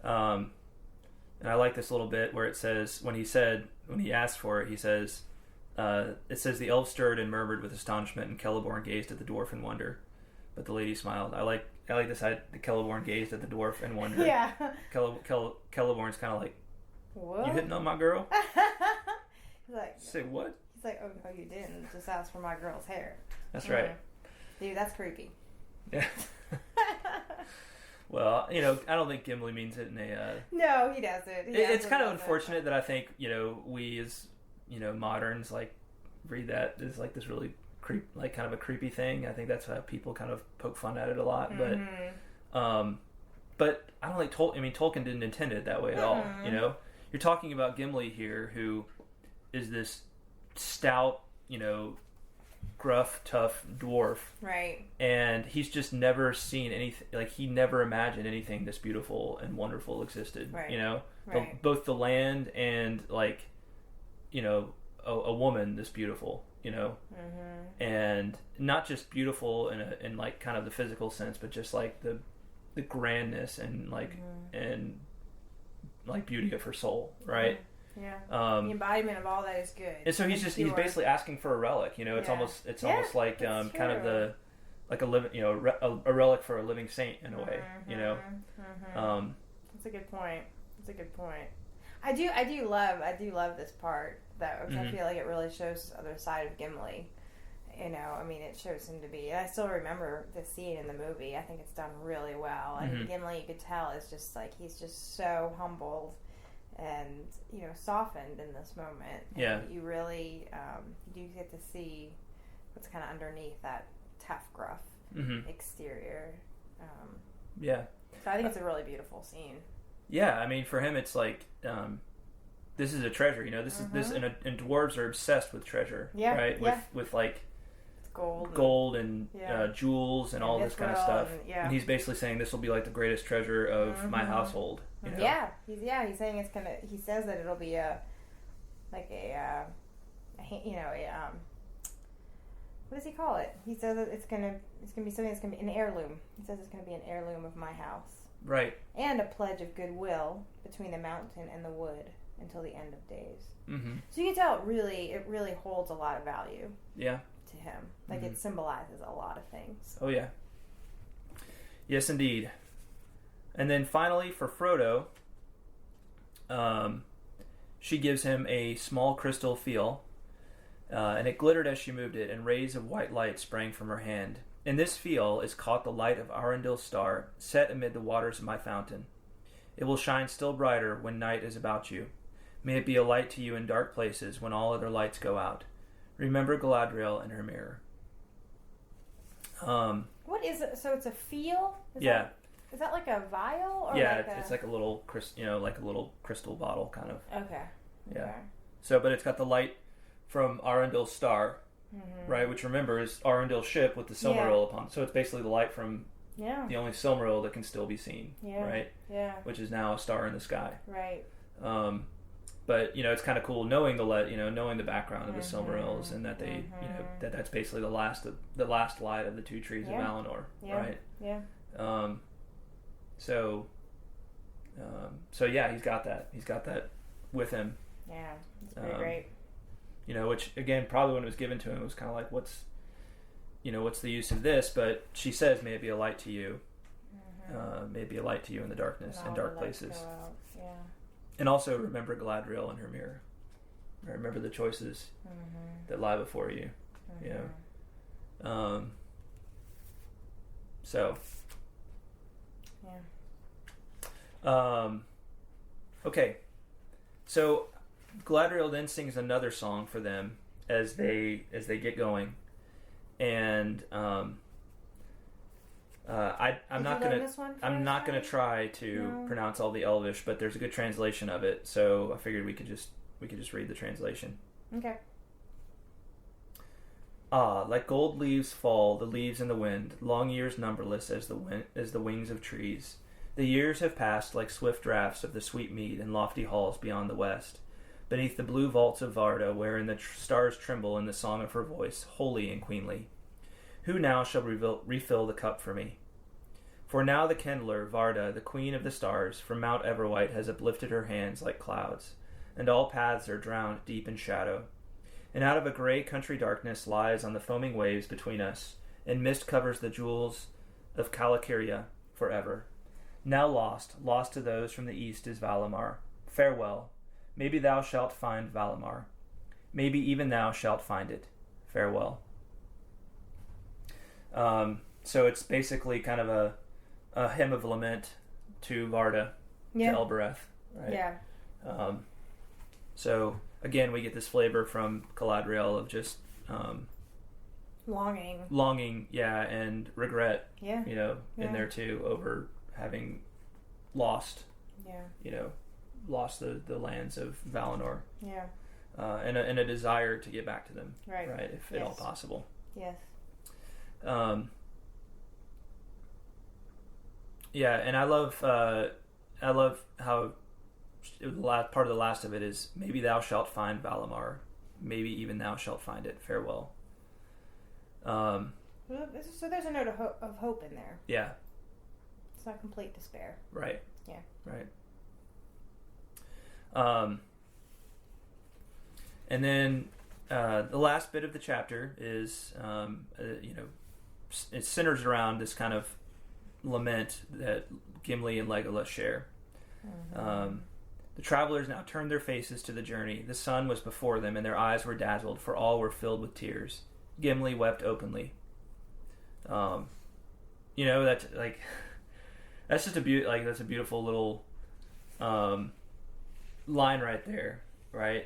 And I like this little bit where it says, when he asked for it, he says, it says, the elf stirred and murmured with astonishment, and Celeborn gazed at the dwarf in wonder. But the lady smiled. I like I like this. Celeborn gazed at the dwarf and wondered. Yeah. Celeborn's kind of like, what? You hitting on my girl? He's like, say what? He's like, oh, you didn't. Just ask for my girl's hair. That's right. Dude, that's creepy. Yeah. Well, I don't think Gimli means it in a... No, he doesn't. It's kind of unfortunate that I think, we as, moderns, like, read that as, like, this really kind of a creepy thing. I think that's how people kind of poke fun at it a lot. Mm-hmm. But I don't think Tolkien didn't intend it that way at all, You're talking about Gimli here, who is this stout, gruff, tough dwarf. Right. And he's just never seen anything, like, he never imagined anything this beautiful and wonderful existed. Right. Right. Both the land and, like, a woman this beautiful, Mm-hmm. And not just beautiful in like kind of the physical sense, but just like the grandness and like, mm-hmm. and like beauty of her soul, right? Mm-hmm. Yeah, the embodiment of all that is good. And so he's basically asking for a relic. It's almost like kind of like a living, a relic for a living saint in a way. Mm-hmm. That's a good point. I do love this part though, because mm-hmm. I feel like it really shows the other side of Gimli. It shows him to be. And I still remember the scene in the movie. I think it's done really well. And mm-hmm. Gimli, you could tell, is just like he's just so humbled and softened in this moment. And you really you do get to see what's kind of underneath that tough, gruff mm-hmm. exterior. So I think it's a really beautiful scene. Yeah, for him, it's like this is a treasure. This mm-hmm. is this, and dwarves are obsessed with treasure, right? With like gold and jewels and all this kind of stuff. And he's basically saying this will be like the greatest treasure of mm-hmm. my household. He's saying it's gonna. He says that it'll be what does he call it? He says that it's gonna be something that's gonna be an heirloom. He says it's gonna be an heirloom of my house. Right. And a pledge of goodwill between the mountain and the wood until the end of days. Mm-hmm. So you can tell it really holds a lot of value. Yeah. To him, like mm-hmm. it symbolizes a lot of things. Oh yeah. Yes, indeed. And then finally, for Frodo, she gives him a small crystal phial, and it glittered as she moved it, and rays of white light sprang from her hand. In this phial is caught the light of Arundel's star, set amid the waters of my fountain. It will shine still brighter when night is about you. May it be a light to you in dark places when all other lights go out. Remember Galadriel and her mirror. What is it? So it's a phial? Is that like a vial? Or it's like a little, like a little crystal bottle kind of. Okay. Yeah. Okay. So, but it's got the light from Arundel's star, mm-hmm. right? Which, remember, is Arundel's ship with the Silmaril upon. So it's basically the light from the only Silmaril that can still be seen, right? Yeah. Which is now a star in the sky. Right. But it's kind of cool knowing knowing the background of the mm-hmm. Silmarils, and that they mm-hmm. that's basically the last light of the two trees of Valinor, right? Yeah. So he's got that with him. Yeah, it's pretty great. Which again, probably when it was given to him, it was kind of like, what's the use of this? But she says, may it be a light to you. Mm-hmm. May it be a light to you in the darkness and dark places. Yeah. And also remember Galadriel and her mirror. Remember the choices mm-hmm. that lie before you. Mm-hmm. So. Yeah. Okay. So Galadriel then sings another song for them as they get going, and I'm not gonna try to pronounce all the Elvish, but there's a good translation of it, so I figured we could just read the translation. Okay. Ah, like gold leaves fall the leaves in the wind, long years numberless as the wings of trees. The years have passed like swift draughts of the sweet mead in lofty halls beyond the west, beneath the blue vaults of Varda, wherein the stars tremble in the song of her voice, holy and queenly. Who now shall refill the cup for me? For now the kindler, Varda, the queen of the stars, from Mount Everwhite has uplifted her hands like clouds, and all paths are drowned deep in shadow. And out of a grey country darkness lies on the foaming waves between us, and mist covers the jewels of Calakiria forever. Now lost to those from the east is Valimar. Farewell. Maybe thou shalt find Valimar. Maybe even thou shalt find it. Farewell. So it's basically kind of a hymn of lament to Varda, to Elbereth, right? Yeah. So again, we get this flavor from Galadriel of just longing, and regret, in there too, over having lost the lands of Valinor, and a desire to get back to them, right, if at all possible. Yes. And I love how part of the last of it is, maybe thou shalt find Valimar, maybe even thou shalt find it. Farewell. So there's a note of hope in there. Yeah. It's not complete despair. Right. Yeah. Right. And then the last bit of the chapter is, it centers around this kind of lament that Gimli and Legolas share. Mm-hmm. The travelers now turned their faces to the journey. The sun was before them, and their eyes were dazzled, for all were filled with tears. Gimli wept openly. That's like, that's just that's a beautiful little line right there, right?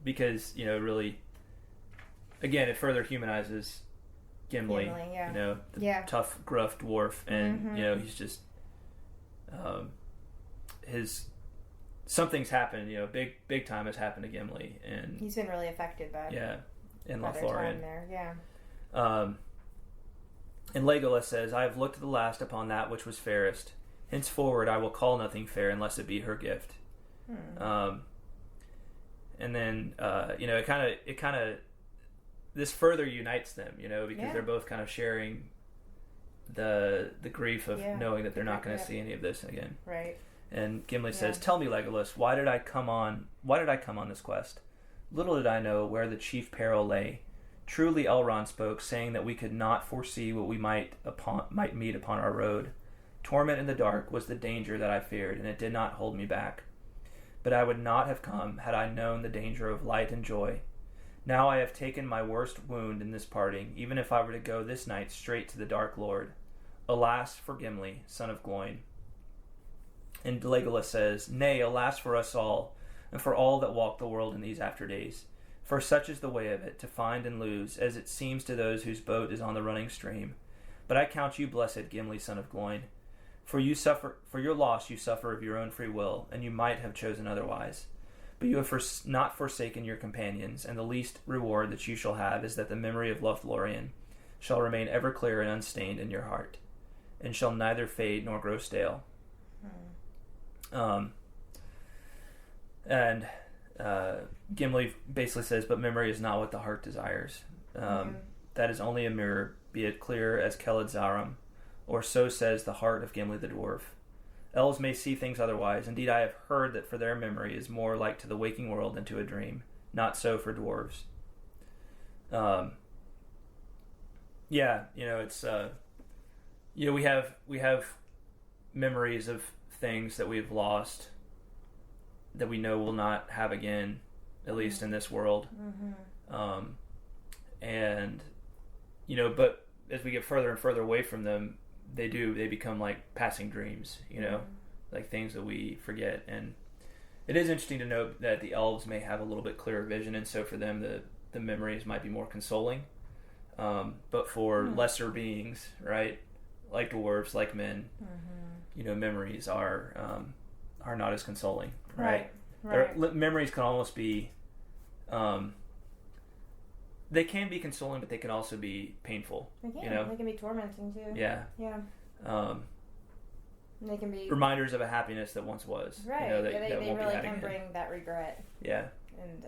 Because really, again, it further humanizes Gimli, the tough, gruff dwarf, and he's just something's happened. Big time has happened to Gimli, and he's been really affected by in by their Lórien. time there. And Legolas says, "I have looked the last upon that which was fairest. Henceforward, I will call nothing fair unless it be her gift." And then it kind of this further unites them, because they're both kind of sharing the grief of knowing that they're not going to see any of this again. Right. And Gimli says, "Tell me, Legolas, why did I come on this quest? Little did I know where the chief peril lay. Truly Elrond spoke, saying that we could not foresee what we might meet upon our road. Torment in the dark was the danger that I feared, and it did not hold me back. But I would not have come had I known the danger of light and joy. Now I have taken my worst wound in this parting, even if I were to go this night straight to the Dark Lord. Alas for Gimli, son of Gloin." And Legolas says, "Nay, alas for us all, and for all that walk the world in these after days. For such is the way of it, to find and lose, as it seems to those whose boat is on the running stream. But I count you blessed, Gimli, son of Gloin. For your loss you suffer of your own free will, and you might have chosen otherwise. But you have not forsaken your companions, and the least reward that you shall have is that the memory of Lórien shall remain ever clear and unstained in your heart, and shall neither fade nor grow stale." Gimli basically says, "But memory is not what the heart desires. That is only a mirror, be it clear as Keled Zaram, or so says the heart of Gimli the dwarf. Elves may see things otherwise. Indeed, I have heard that for their memory is more like to the waking world than to a dream. Not so for dwarves." It's we have memories of things that we've lost that we know we'll not have again, at least in this world. But as we get further and further away from them, they become like passing dreams, like things that we forget. And it is interesting to note that the elves may have a little bit clearer vision, and so for them the memories might be more consoling. But for lesser beings, right, like dwarves, like men, memories are not as consoling, right? Memories can almost be, they can be consoling, but they can also be painful. They can be tormenting too. Yeah. They can be reminders of a happiness that once was. Right. That they won't really be can bring that regret. Yeah. And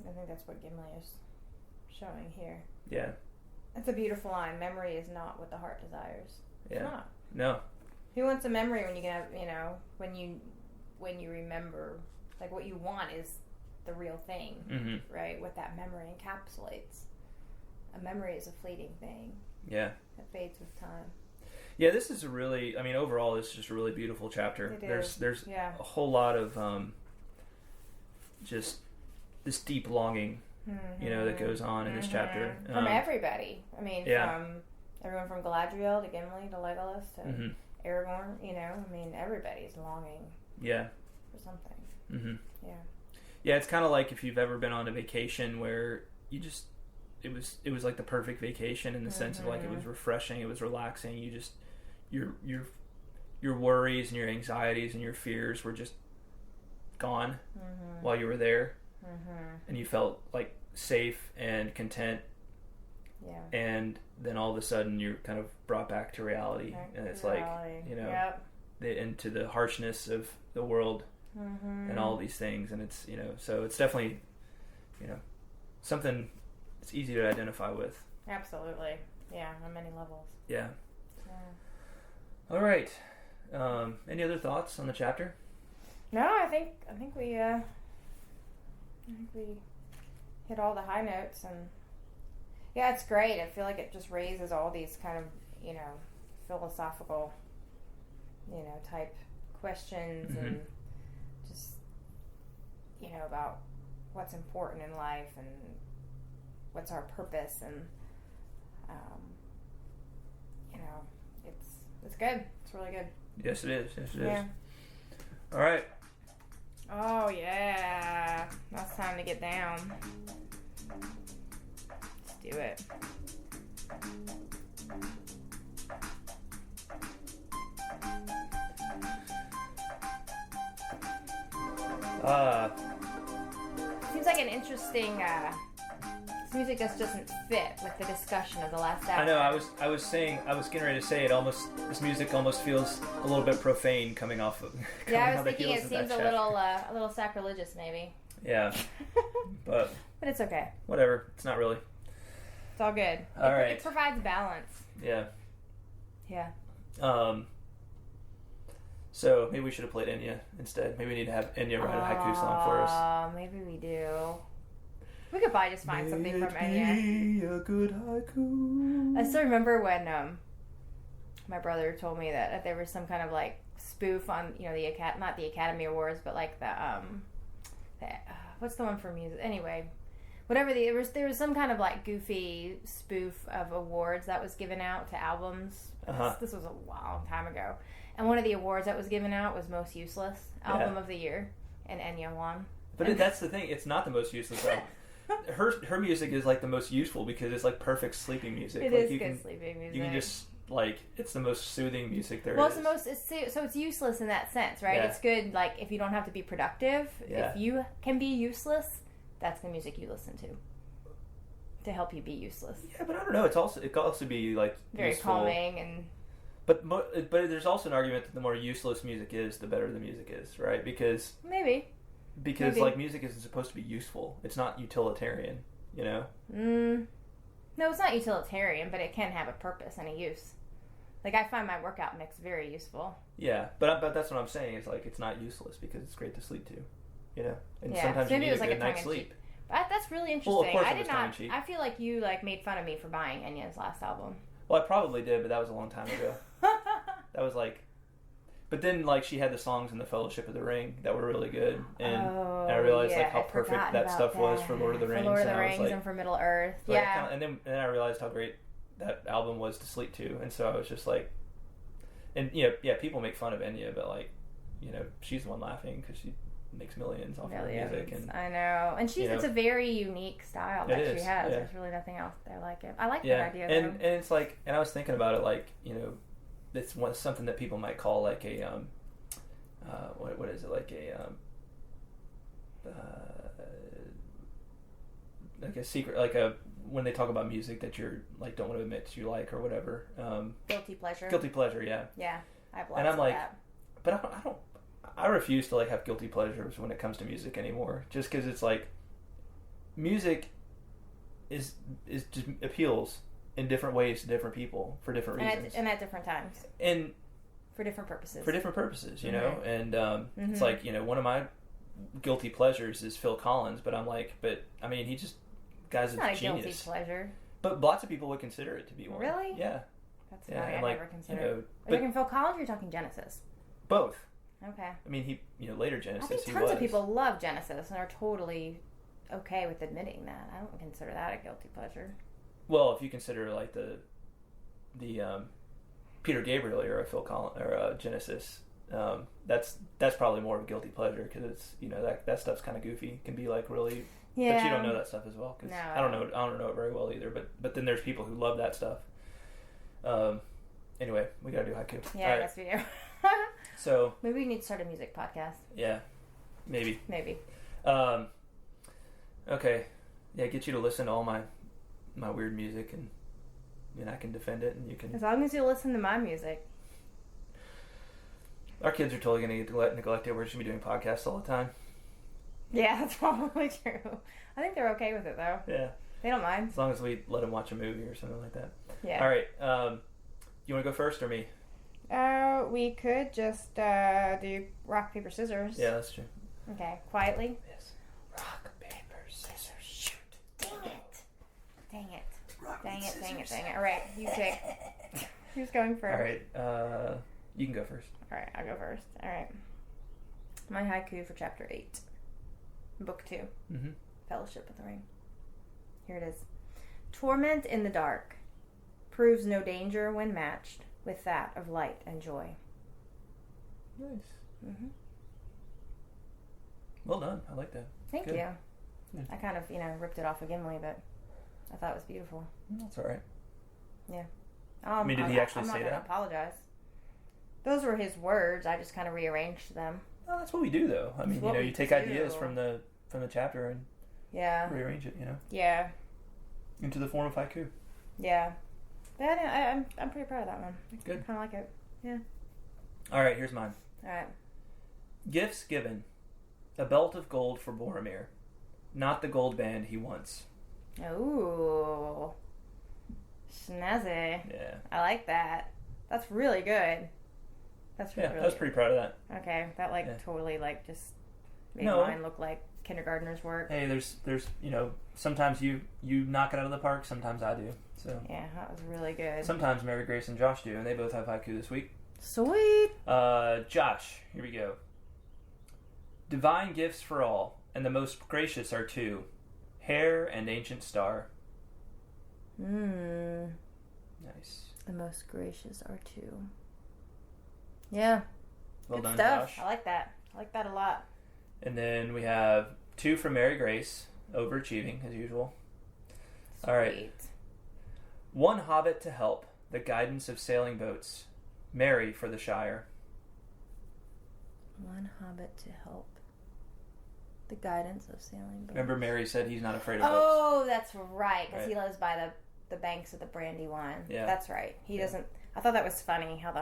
I think that's what Gimli is showing here. Yeah. That's a beautiful line. Memory is not what the heart desires. It's not. No. Who wants a memory when you can have, when you remember, like what you want is the real thing, right? What that memory encapsulates. A memory is a fleeting thing. Yeah. It fades with time. Yeah, this is overall, this is just a really beautiful chapter. There's a whole lot of just this deep longing, that goes on in this chapter. From everybody. I mean, from everyone from Galadriel to Gimli to Legolas to Aragorn, everybody's longing for something. Mm-hmm. Yeah. Yeah, it's kind of like if you've ever been on a vacation where you just, it was like the perfect vacation in the sense of like it was refreshing, it was relaxing, you just, your worries and your anxieties and your fears were just gone while you were there, and you felt like safe and content, and then all of a sudden you're kind of brought back to reality, and it's into the harshness of the world and all these things, and it's so it's definitely something it's easy to identify with. Absolutely. Yeah, on many levels. Yeah. All right. Any other thoughts on the chapter? No, I think we hit all the high notes, and yeah, it's great. I feel like it just raises all these kind of philosophical type questions and just about what's important in life and what's our purpose, and it's good. It's really good. Yes, it is. Yes, it is. All right. Oh, yeah. Now it's time to get down. Let's do it. Seems like an interesting... this music just doesn't fit with the discussion of the last hour. I know. I was getting ready to say it. This music almost feels a little bit profane coming off of. I was thinking it seems a little sacrilegious, maybe. Yeah, but it's okay. Whatever. It's not really. It's all good. All right. It provides balance. Yeah. Yeah. So maybe we should have played Enya instead. Maybe we need to have Enya write a haiku song for us. Maybe we do. We could probably just find something from Enya. A good haiku. I still remember when my brother told me that there was some kind of like spoof on not the Academy Awards, but like the what's the one for music? Anyway, whatever there was some kind of like goofy spoof of awards that was given out to albums. This was a long time ago, and one of the awards that was given out was most useless album of the year, and Enya won. But that's the thing; it's not the most useless album. Her music is like the most useful because it's like perfect sleeping music. It is good sleeping music. You can just it's the most soothing music there is. It's useless in that sense, right? Yeah. It's good like if you don't have to be productive. Yeah. If you can be useless, that's the music you listen to help you be useless. Yeah, but I don't know. It can also be like very useful. Calming and. But there's also an argument that the more useless music is, the better the music is, right? Because maybe. Like music isn't supposed to be useful. It's not utilitarian, No, it's not utilitarian, but it can have a purpose and a use. Like I find my workout mix very useful. Yeah, but that's what I'm saying. It's like it's not useless because it's great to sleep to, And sometimes so you maybe need it was a like good a night's sleep. But that's really interesting. Well, of course I it was did not. tongue-in-cheek. I feel like you made fun of me for buying Enya's last album. Well, I probably did, but that was a long time ago. That was like. But then, she had the songs in the Fellowship of the Ring that were really good, and I realized how perfect that stuff was for Lord of the Rings. For Lord of the Rings and for Middle Earth, and then I realized how great that album was to sleep to, and so I was just like, and people make fun of Enya, but she's the one laughing because she makes millions off her music, and I know, and it's a very unique style that she has. Yeah. There's really nothing else there like it. I like that idea. And it's and I was thinking about it it's something that people might call like a what is it, like a secret, like a when they talk about music that you're don't want to admit you like or whatever. Guilty pleasure. Guilty pleasure, yeah. Yeah, I have lots and I'm of that. But I refuse to have guilty pleasures when it comes to music anymore. Just because it's music is just appeals in different ways to different people for different reasons. And at different times. And for different purposes. And it's one of my guilty pleasures is Phil Collins, but I'm he just guy's a genius. Not a guilty pleasure. But lots of people would consider it to be one. Really? Yeah. That's funny. I never considered. You know, Are you talking Phil Collins or are you talking Genesis? Both. Okay. I mean, he, later Genesis, I think tons of people love Genesis and are totally okay with admitting that. I don't consider that a guilty pleasure. Well, if you consider like the Peter Gabriel era Phil Collins or Genesis, that's probably more of a guilty pleasure because it's that stuff's kind of goofy. It can be like really, yeah. But you don't know that stuff as well because no. I don't know it very well either. But then there's people who love that stuff. Anyway, we gotta do haiku. Yeah, I guess we do. So maybe we need to start a music podcast. Yeah, maybe. Okay, yeah, get you to listen to all my weird music and I can defend it and you can. As long as you listen to my music. Our kids are totally going to get neglected. We're just going to be doing podcasts all the time. Yeah, that's probably true. I think they're okay with it, though. Yeah. They don't mind. As long as we let them watch a movie or something like that. Yeah. All right. You want to go first or me? We could just do rock, paper, scissors. Yeah, that's true. Okay. Quietly? Yes. Rock, paper, scissors, shoot. Dang it. Dang it. All right. You pick. Who's going first? All right. You can go first. All right, I'll go first. All right. My haiku for Chapter 8. Book 2. Mm-hmm. Fellowship with the Ring. Here it is. Torment in the dark proves no danger when matched with that of light and joy. Nice. Mm-hmm. Well done. I like that. Thank you. Yeah. I kind of, ripped it off of Gimli, but I thought it was beautiful. That's all right. Yeah. I mean, did he actually say that? I'm not going to apologize. Those were his words. I just kind of rearranged them. Well, that's what we do, though. I mean, you take ideas from the chapter and rearrange it, Yeah. into the form of haiku. Yeah. I'm pretty proud of that one. Good. Kind of like it. Yeah. All right, here's mine. All right. Gifts given. A belt of gold for Boromir. Not the gold band he wants. Ooh. Snazzy. Yeah. I like that. That's really good. That's really, I was pretty proud of that. Okay, that totally just made No. mine look like kindergartner's work. Hey, there's sometimes you knock it out of the park, sometimes I do. So yeah, that was really good. Sometimes Mary Grace and Josh do, and they both have haiku this week. Sweet. Josh, here we go. Divine gifts for all, and the most gracious are two, hair and ancient star. Nice. The most gracious are two. Yeah. Well good done, stuff. Josh. I like that. I like that a lot. And then we have 2 from Mary Grace, overachieving as usual. Sweet. All right. 1 hobbit to help, the guidance of sailing boats. Mary for the Shire. 1 hobbit to help, the guidance of sailing boats. Remember, Mary said he's not afraid of boats. Oh, that's right, because he lives by the banks of the Brandywine. Yeah. That's right. He doesn't. I thought that was funny how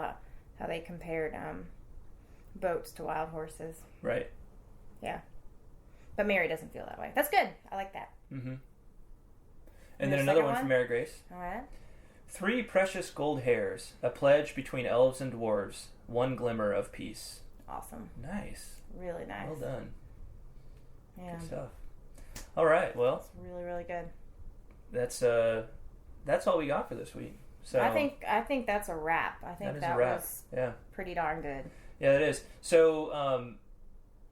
they compared boats to wild horses. Right. Yeah. But Mary doesn't feel that way. That's good. I like that. Mm-hmm. And then another one from Mary Grace. All right. 3 precious gold hairs, a pledge between elves and dwarves, 1 glimmer of peace. Awesome. Nice. Really nice. Well done. Yeah. Good stuff. All right. Well, it's really, really good. That's all we got for this week. So I think that's a wrap. I think that was pretty darn good. Yeah, it is. So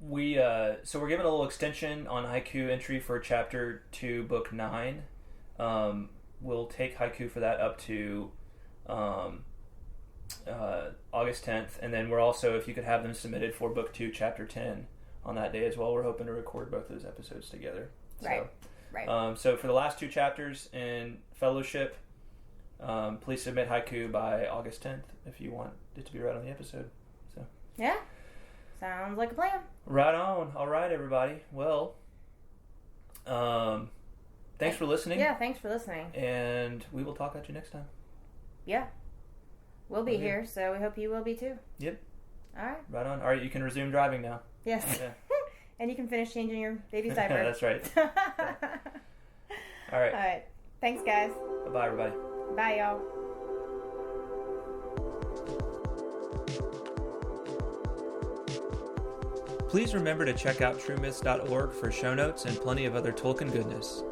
we're giving a little extension on haiku entry for chapter 2, book 9. We'll take haiku for that up to August 10th, and then we're also, if you could have them submitted for book 2, chapter 10 on that day as well. We're hoping to record both those episodes together. Right. So for the last 2 chapters in Fellowship, please submit haiku by August 10th if you want it to be right on the episode. So yeah, sounds like a plan. Right on. All right, everybody. Well, thanks for listening. Yeah, thanks for listening. And we will talk at you next time. Yeah, we'll be here, so we hope you will be too. Yep. All right. Right on. All right, you can resume driving now. Yes. Yeah. And you can finish changing your baby's diaper. That's right. Yeah. All right. All right. Thanks, guys. Bye, everybody. Bye, y'all. Please remember to check out truemyths.org for show notes and plenty of other Tolkien goodness.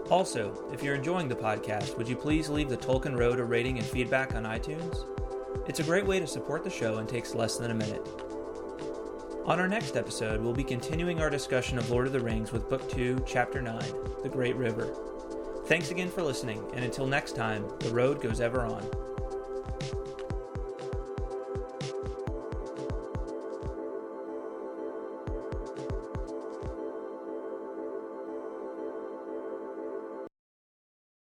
Also, if you're enjoying the podcast, would you please leave the Tolkien Road a rating and feedback on iTunes? It's a great way to support the show and takes less than a minute. On our next episode, we'll be continuing our discussion of Lord of the Rings with Book 2, Chapter 9, The Great River. Thanks again for listening, and until next time, the road goes ever on.